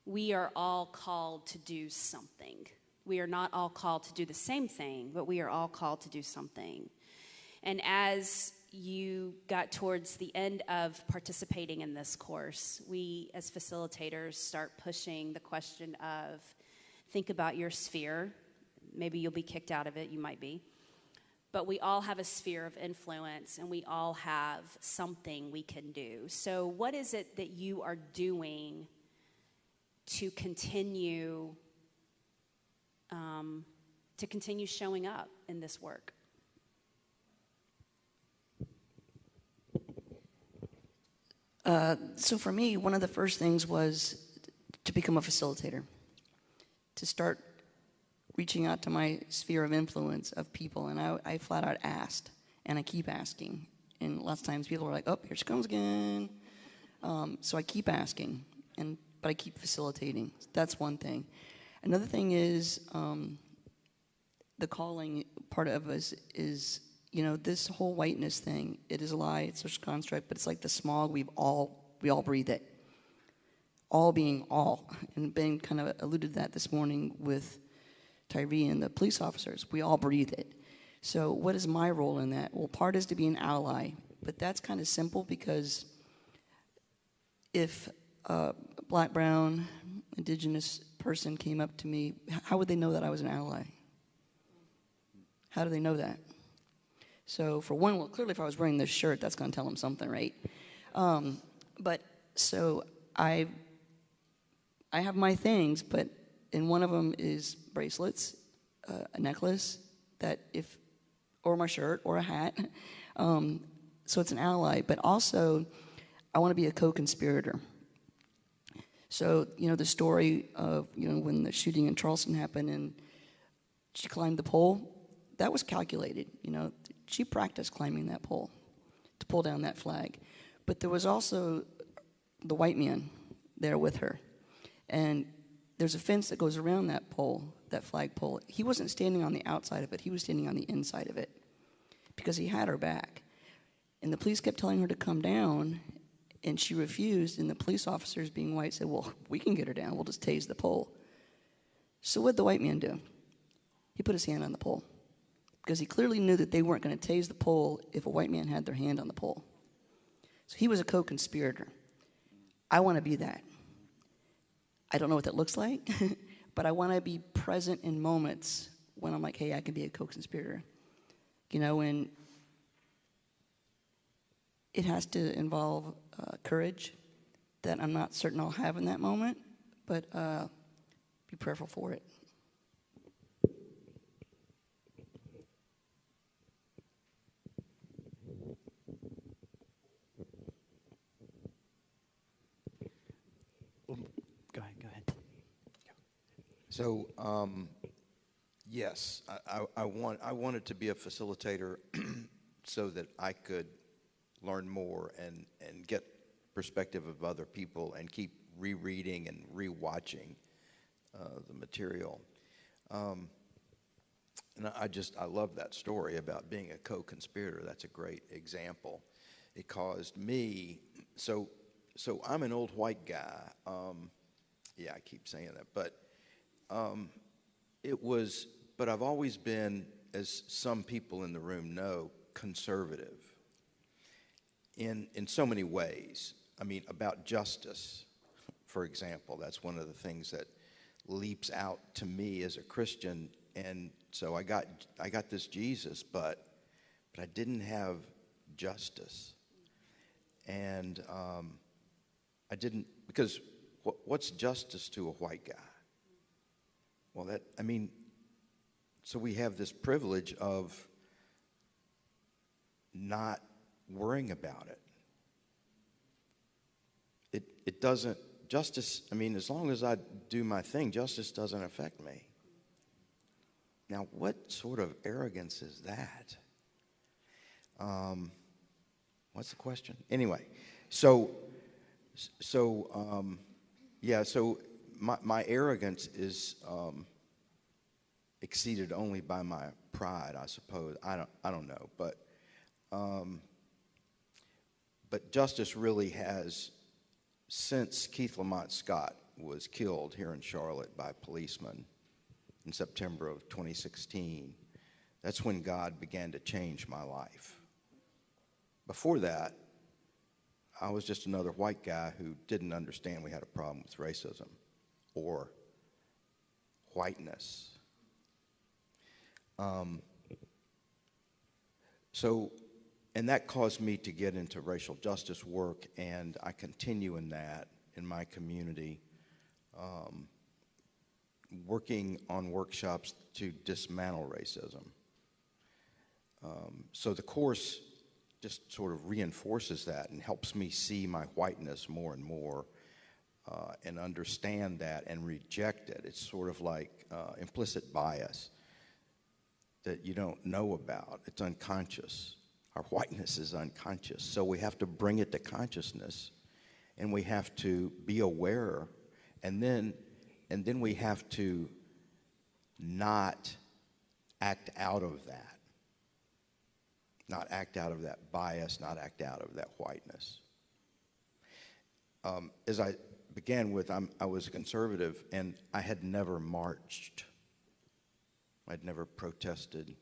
We are all called to do something. We are not all called to do the same thing, but we are all called to do something. And as you got towards the end of participating in this course, we as facilitators start pushing the question of think about your sphere. Maybe you'll be kicked out of it, you might be. But we all have a sphere of influence, and we all have something we can do. So what is it that you are doing to continue showing up in this work? So for me, one of the first things was to become a facilitator, to start reaching out to my sphere of influence of people. And I flat out asked, and I keep asking. And lots of times people are like, oh, here she comes again. So I keep asking, but I keep facilitating. That's one thing. Another thing is the calling part of us is, this whole whiteness thing, it is a lie, it's social construct, but it's like the smog, we all breathe it. All being all. And Ben kind of alluded to that this morning with Tyree and the police officers. We all breathe it. So what is my role in that? Well, part is to be an ally, but that's kind of simple because if a black, brown, indigenous person came up to me, how would they know that I was an ally? How do they know that? So for one, well, clearly if I was wearing this shirt, that's going to tell them something, right? But so I have my things, and one of them is bracelets, a necklace, or my shirt, or a hat. So it's an ally, but also I want to be a co-conspirator. So, the story of, when the shooting in Charleston happened and she climbed the pole, that was calculated. She practiced climbing that pole to pull down that flag. But there was also the white man there with her. And there's a fence that goes around that pole, that flagpole. He wasn't standing on the outside of it. He was standing on the inside of it because he had her back. And the police kept telling her to come down, and she refused, and the police officers, being white, said, well, we can get her down. We'll just tase the pole. So what did the white man do? He put his hand on the pole because he clearly knew that they weren't going to tase the pole if a white man had their hand on the pole. So he was a co-conspirator. I want to be that. I don't know what that looks like, but I want to be present in moments when I'm like, hey, I can be a co-conspirator. You know, when it has to involve courage that I'm not certain I'll have in that moment, but be prayerful for it. Go ahead. So, yes, I wanted to be a facilitator so that I could learn more and get perspective of other people and keep rereading and rewatching the material. And I love that story about being a co-conspirator. That's a great example. It caused me, so I'm an old white guy. Yeah, I keep saying that, but but I've always been, as some people in the room know, conservative in so many ways. I mean, about justice, for example, that's one of the things that leaps out to me as a Christian. And so I got this Jesus, but I didn't have justice. And I didn't, because what's justice to a white guy? Well, so we have this privilege of not worrying about it. It doesn't, justice, as long as I do my thing, justice doesn't affect me. Now, what sort of arrogance is that? What's the question? Anyway, so my arrogance is exceeded only by my pride, I suppose. I don't know, but justice really has, since Keith Lamont Scott was killed here in Charlotte by policemen in September of 2016, that's when God began to change my life. Before that, I was just another white guy who didn't understand we had a problem with racism or whiteness. And that caused me to get into racial justice work, and I continue in that in my community, working on workshops to dismantle racism. So the course just sort of reinforces that and helps me see my whiteness more and more, and understand that and reject it. It's sort of like implicit bias that you don't know about. It's unconscious. Our whiteness is unconscious. So we have to bring it to consciousness, and we have to be aware, and then we have to not act out of that. Not act out of that bias, not act out of that whiteness. As I began with, I was a conservative, and I had never marched. I'd never protested.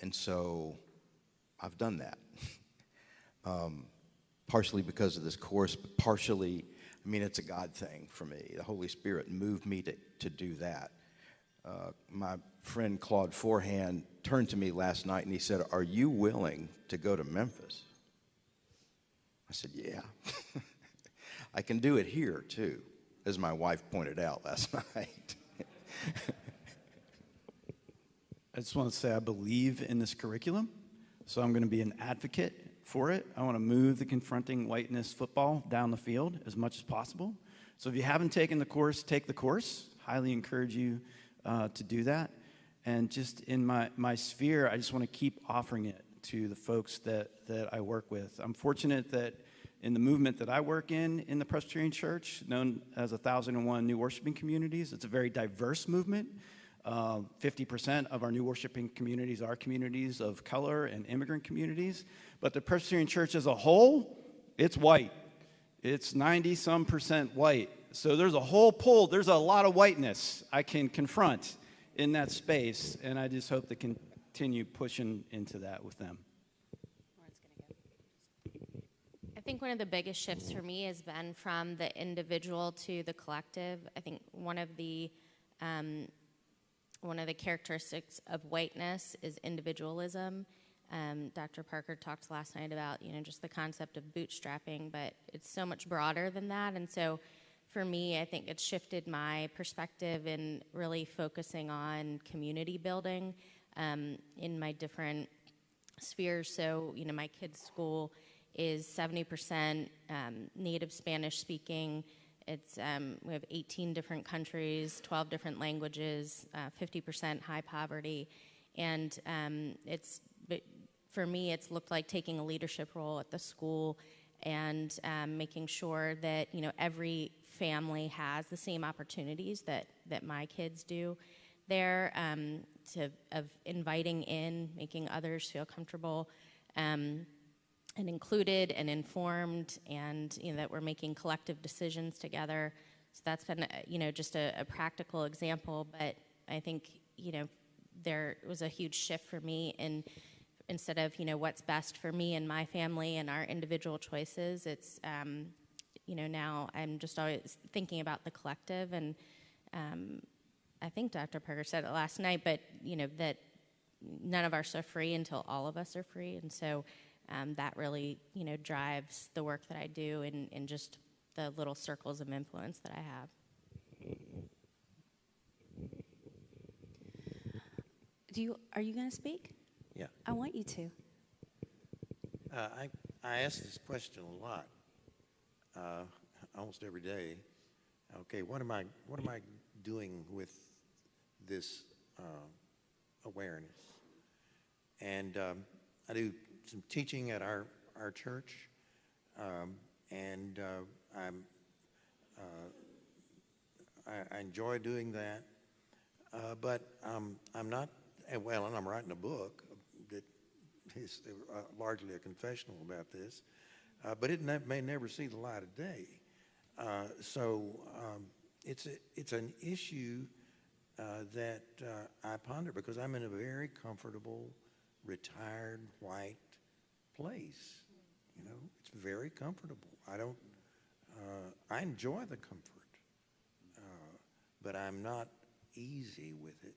And so I've done that. Partially because of this course, but partially, it's a God thing for me. The Holy Spirit moved me to do that. My friend Claude Forehand turned to me last night and he said, "Are you willing to go to Memphis?" I said, "Yeah." I can do it here too, as my wife pointed out last night. I just want to say I believe in this curriculum, so I'm going to be an advocate for it. I want to move the confronting whiteness football down the field as much as possible. So if you haven't taken the course, take the course. Highly encourage you to do that. And just in my sphere, I just want to keep offering it to the folks that I work with. I'm fortunate that in the movement that I work in the Presbyterian Church, known as 1,001 New Worshiping Communities, it's a very diverse movement. 50% of our new worshiping communities are communities of color and immigrant communities. But the Presbyterian Church as a whole, it's white. It's 90-some% white. So there's a whole pool. There's a lot of whiteness I can confront in that space. And I just hope to continue pushing into that with them. Lauren's gonna go. think one of the biggest shifts for me has been from the individual to the collective. I think one of the characteristics of whiteness is individualism. Dr. Parker talked last night about, just the concept of bootstrapping, but it's so much broader than that. And so for me, I think it's shifted my perspective in really focusing on community building in my different spheres. So, my kids' school is 70% native Spanish speaking. It's we have 18 different countries, 12 different languages, 50% high poverty, and for me, it's looked like taking a leadership role at the school and making sure that every family has the same opportunities that my kids do there, of inviting in, making others feel comfortable and included and informed, and that we're making collective decisions together. So that's been just a practical example, but I think there was a huge shift for me in instead of what's best for me and my family and our individual choices. It's now I'm just always thinking about the collective, and I think Dr. Parker said it last night, but that none of us are free until all of us are free, and so that really drives the work that I do in just the little circles of influence that I have. Are you going to speak? Yeah. I want you to. I ask this question a lot, almost every day. Okay, what am I doing with this awareness? And I do some teaching at our church, and I enjoy doing that. But I'm not well, and I'm writing a book that is largely a confessional about this, but it may never see the light of day. So it's an issue that I ponder because I'm in a very comfortable, retired white place. It's very comfortable. I enjoy the comfort, but I'm not easy with it.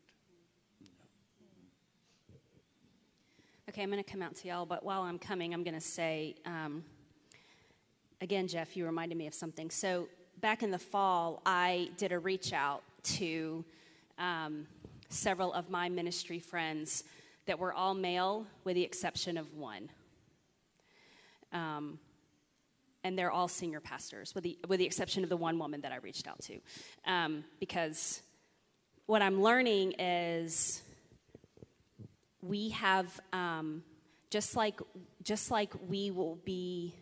Okay, I'm going to come out to y'all, but while I'm coming, I'm going to say, again, Jeff, you reminded me of something. So back in the fall, I did a reach out to several of my ministry friends that were all male with the exception of one. And they're all senior pastors with the exception of the one woman that I reached out to. Because what I'm learning is we have, just like we will be,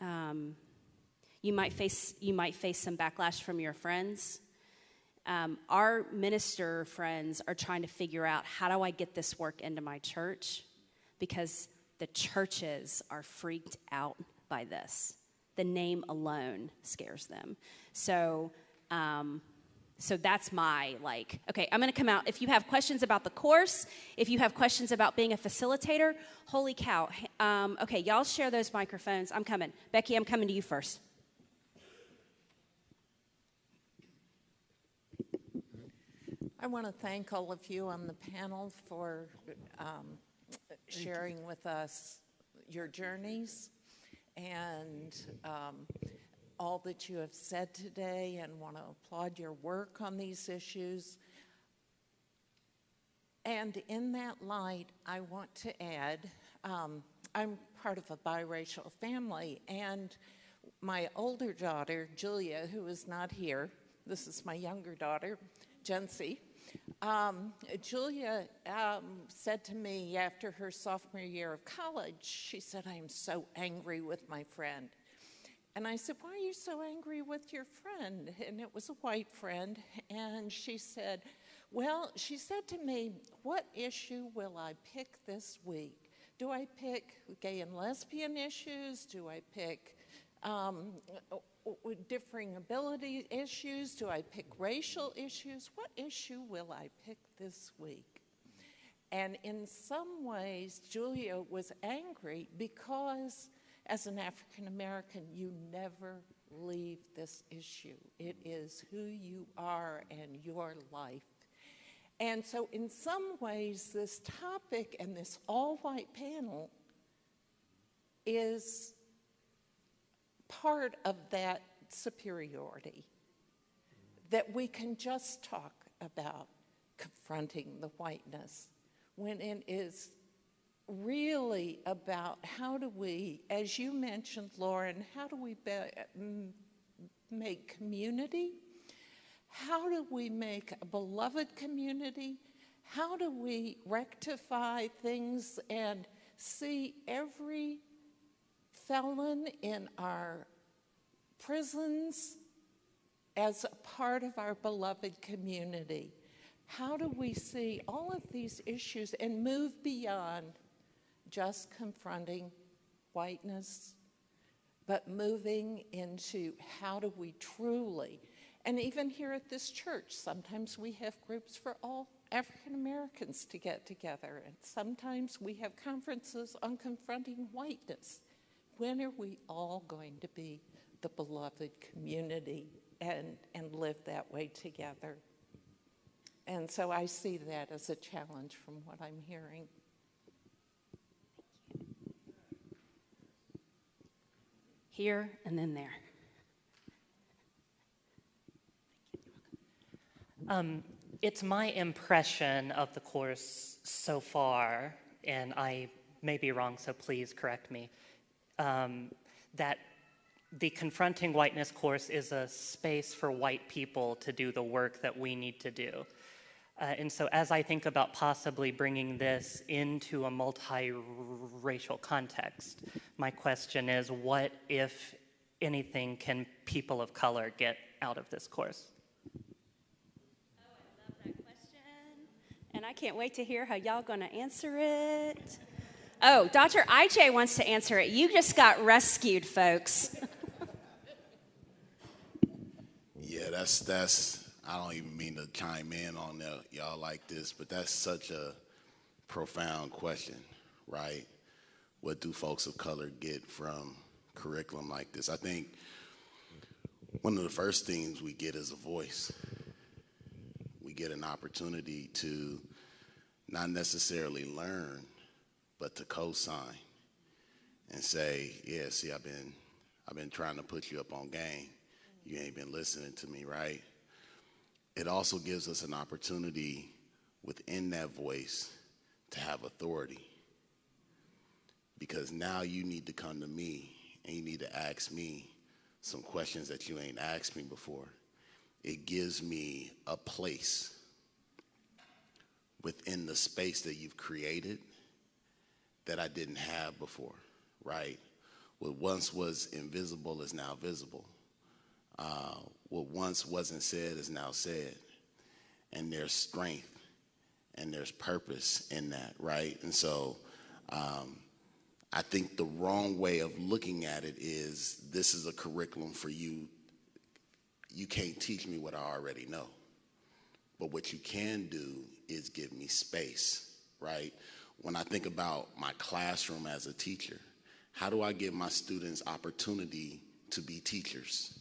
you might face some backlash from your friends. Our minister friends are trying to figure out, how do I get this work into my church? Because the churches are freaked out by this. The name alone scares them. So that's my, okay, I'm going to come out. If you have questions about the course, if you have questions about being a facilitator, holy cow. Okay, y'all share those microphones. I'm coming. Becky, I'm coming to you first. I want to thank all of you on the panel for sharing with us your journeys and all that you have said today, and want to applaud your work on these issues. And in that light, I want to add, I'm part of a biracial family, and my older daughter, Julia, who is not here, this is my younger daughter, Jency. Julia said to me after her sophomore year of college, she said, "I am so angry with my friend." And I said, "Why are you so angry with your friend?" And it was a white friend. And she said, well, she said to me, "What issue will I pick this week? Do I pick gay and lesbian issues? Do I pick differing ability issues? Do I pick racial issues? What issue will I pick this week?" And in some ways, Julia was angry because as an African American, you never leave this issue. It is who you are and your life. And so in some ways, this topic and this all-white panel is part of that superiority, that we can just talk about confronting the whiteness when it is really about how do we, as you mentioned, Lauren, how do we make community? How do we make a beloved community? How do we rectify things and see every felon in our prisons as a part of our beloved community? How do we see all of these issues and move beyond just confronting whiteness, but moving into how do we truly, and even here at this church, sometimes we have groups for all African Americans to get together, and sometimes we have conferences on confronting whiteness. When are we all going to be the beloved community and live that way together? And so I see that as a challenge from what I'm hearing. Here and then there. It's my impression of the course so far, and I may be wrong, so please correct me, that the Confronting Whiteness course is a space for white people to do the work that we need to do. And so as I think about possibly bringing this into a multiracial context, my question is, what, if anything, can people of color get out of this course? Oh, I love that question. And I can't wait to hear how y'all gonna answer it. Oh, Dr. IJ wants to answer it. You just got rescued, folks. Yeah, that's I don't even mean to chime in on y'all like this, but that's such a profound question, right? What do folks of color get from curriculum like this? I think one of the first things we get is a voice. We get an opportunity to not necessarily learn, but to co-sign and say, yeah, see, I've been trying to put you up on game. You ain't been listening to me, right? It also gives us an opportunity within that voice to have authority. Because now you need to come to me and you need to ask me some questions that you ain't asked me before. It gives me a place within the space that you've created that I didn't have before, right? What once was invisible is now visible. What once wasn't said is now said. And there's strength and there's purpose in that, right? And so I think the wrong way of looking at it is this is a curriculum for you. You can't teach me what I already know. But what you can do is give me space, right? When I think about my classroom as a teacher, how do I give my students opportunity to be teachers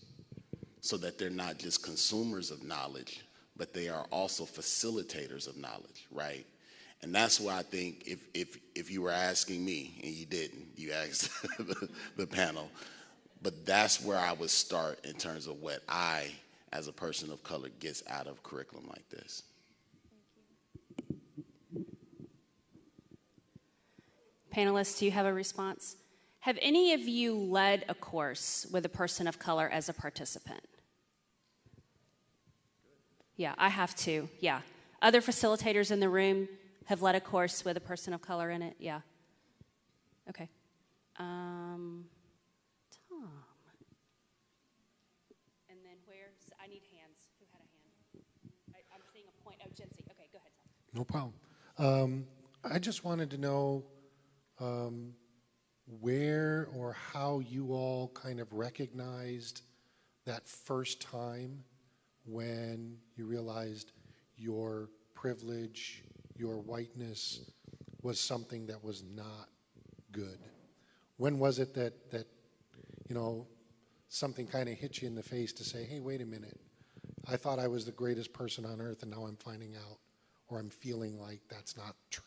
so that they're not just consumers of knowledge, but they are also facilitators of knowledge, right? And that's why I think if you were asking me, and you didn't, you asked the panel, but that's where I would start in terms of what I, as a person of color, gets out of curriculum like this. Panelists, do you have a response? Have any of you led a course with a person of color as a participant? Yeah, I have too, yeah. Other facilitators in the room have led a course with a person of color in it, yeah. Okay. Tom. And then where's, I need hands. Who had a hand? I'm seeing a point. Oh, Jency. Okay, go ahead, Tom. No problem. I just wanted to know where or how you all kind of recognized that first time when you realized your privilege, your whiteness was something that was not good, When was it that something kind of hit you in the face to say, hey, wait a minute, I thought I was the greatest person on earth, and now I'm finding out, or I'm feeling like that's not true?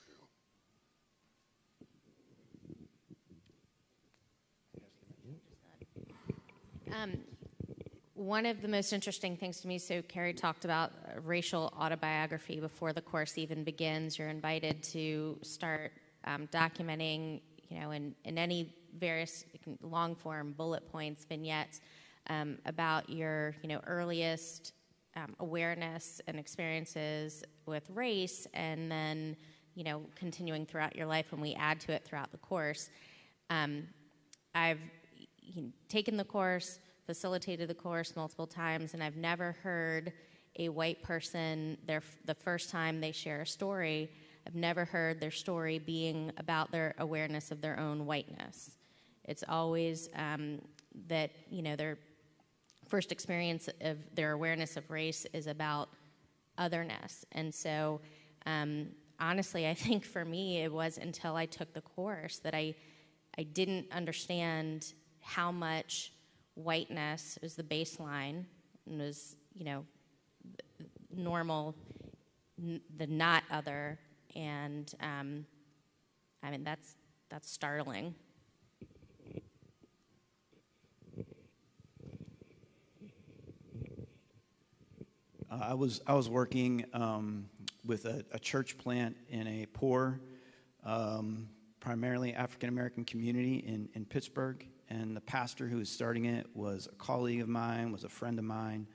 One of the most interesting things to me, so Carrie talked about racial autobiography before the course even begins. You're invited to start documenting, in any various long form bullet points, vignettes about your, earliest awareness and experiences with race, and then, continuing throughout your life when we add to it throughout the course. I've taken the course, facilitated the course multiple times, and I've never heard a white person, the first time they share a story, I've never heard their story being about their awareness of their own whiteness. It's always that, their first experience of their awareness of race is about otherness. And so, honestly, I think for me, it was until I took the course that I didn't understand how much whiteness was the baseline and was, normal, the not other, and that's startling. I was working with a church plant in a poor, primarily African American community in Pittsburgh. And the pastor who was starting it was a colleague of mine, was a friend of mine,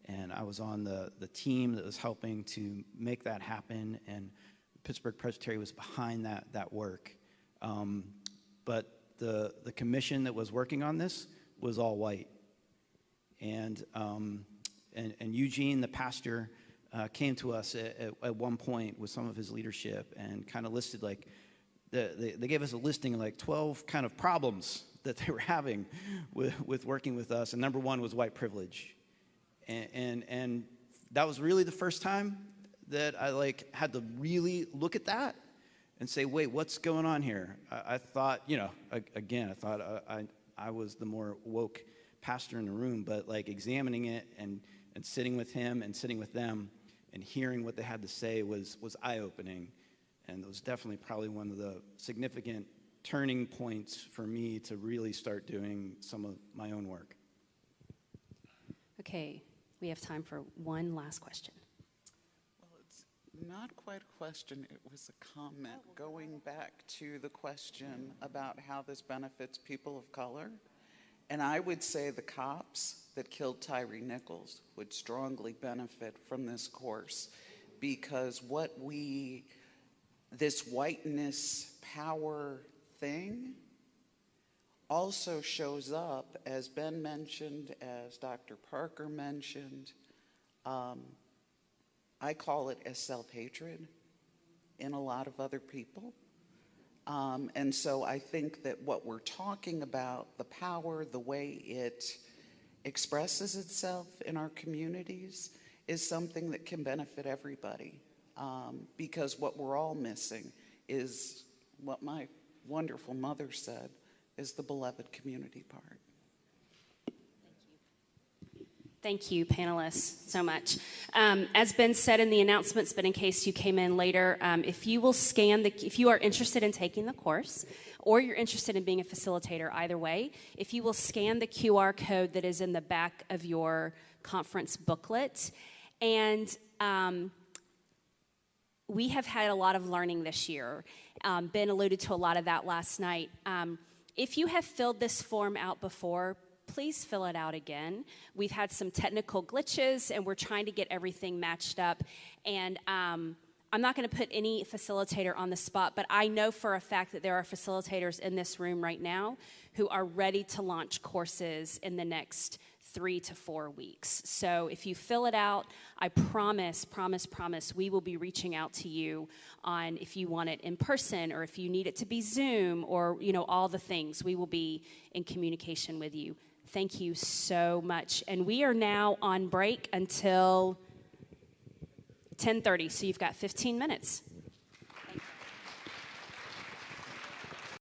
and I was on the team that was helping to make that happen, and Pittsburgh Presbytery was behind that work. But the commission that was working on this was all white. And Eugene, the pastor, came to us at one point with some of his leadership and kind of listed, like, they gave us a listing of like 12 kind of problems that they were having with working with us, and number one was white privilege, and that was really the first time that I had to really look at that and say, wait, what's going on here? I thought, again, I thought I was the more woke pastor in the room, but examining it and sitting with him and sitting with them and hearing what they had to say was eye-opening, and it was definitely probably one of the significant turning points for me to really start doing some of my own work. Okay, we have time for one last question. Well, it's not quite a question, it was a comment going back to the question about how this benefits people of color. And I would say the cops that killed Tyree Nichols would strongly benefit from this course, because this whiteness power thing also shows up, as Ben mentioned, as Dr. Parker mentioned. I call it as self-hatred in a lot of other people. And so I think that what we're talking about, the power, the way it expresses itself in our communities, is something that can benefit everybody. Because what we're all missing is what my wonderful mother said, is the beloved community part. Thank you, panelists, so much. As Ben said in the announcements, but in case you came in later, if you will if you are interested in taking the course, or you're interested in being a facilitator, either way, if you will scan the QR code that is in the back of your conference booklet, and we have had a lot of learning this year. Ben alluded to a lot of that last night. If you have filled this form out before, please fill it out again. We've had some technical glitches, and we're trying to get everything matched up. And I'm not going to put any facilitator on the spot, but I know for a fact that there are facilitators in this room right now who are ready to launch courses in the next 3 to 4 weeks. So if you fill it out, I promise, we will be reaching out to you on if you want it in person or if you need it to be Zoom or, all the things. We will be in communication with you. Thank you so much. And we are now on break until 10:30, so you've got 15 minutes.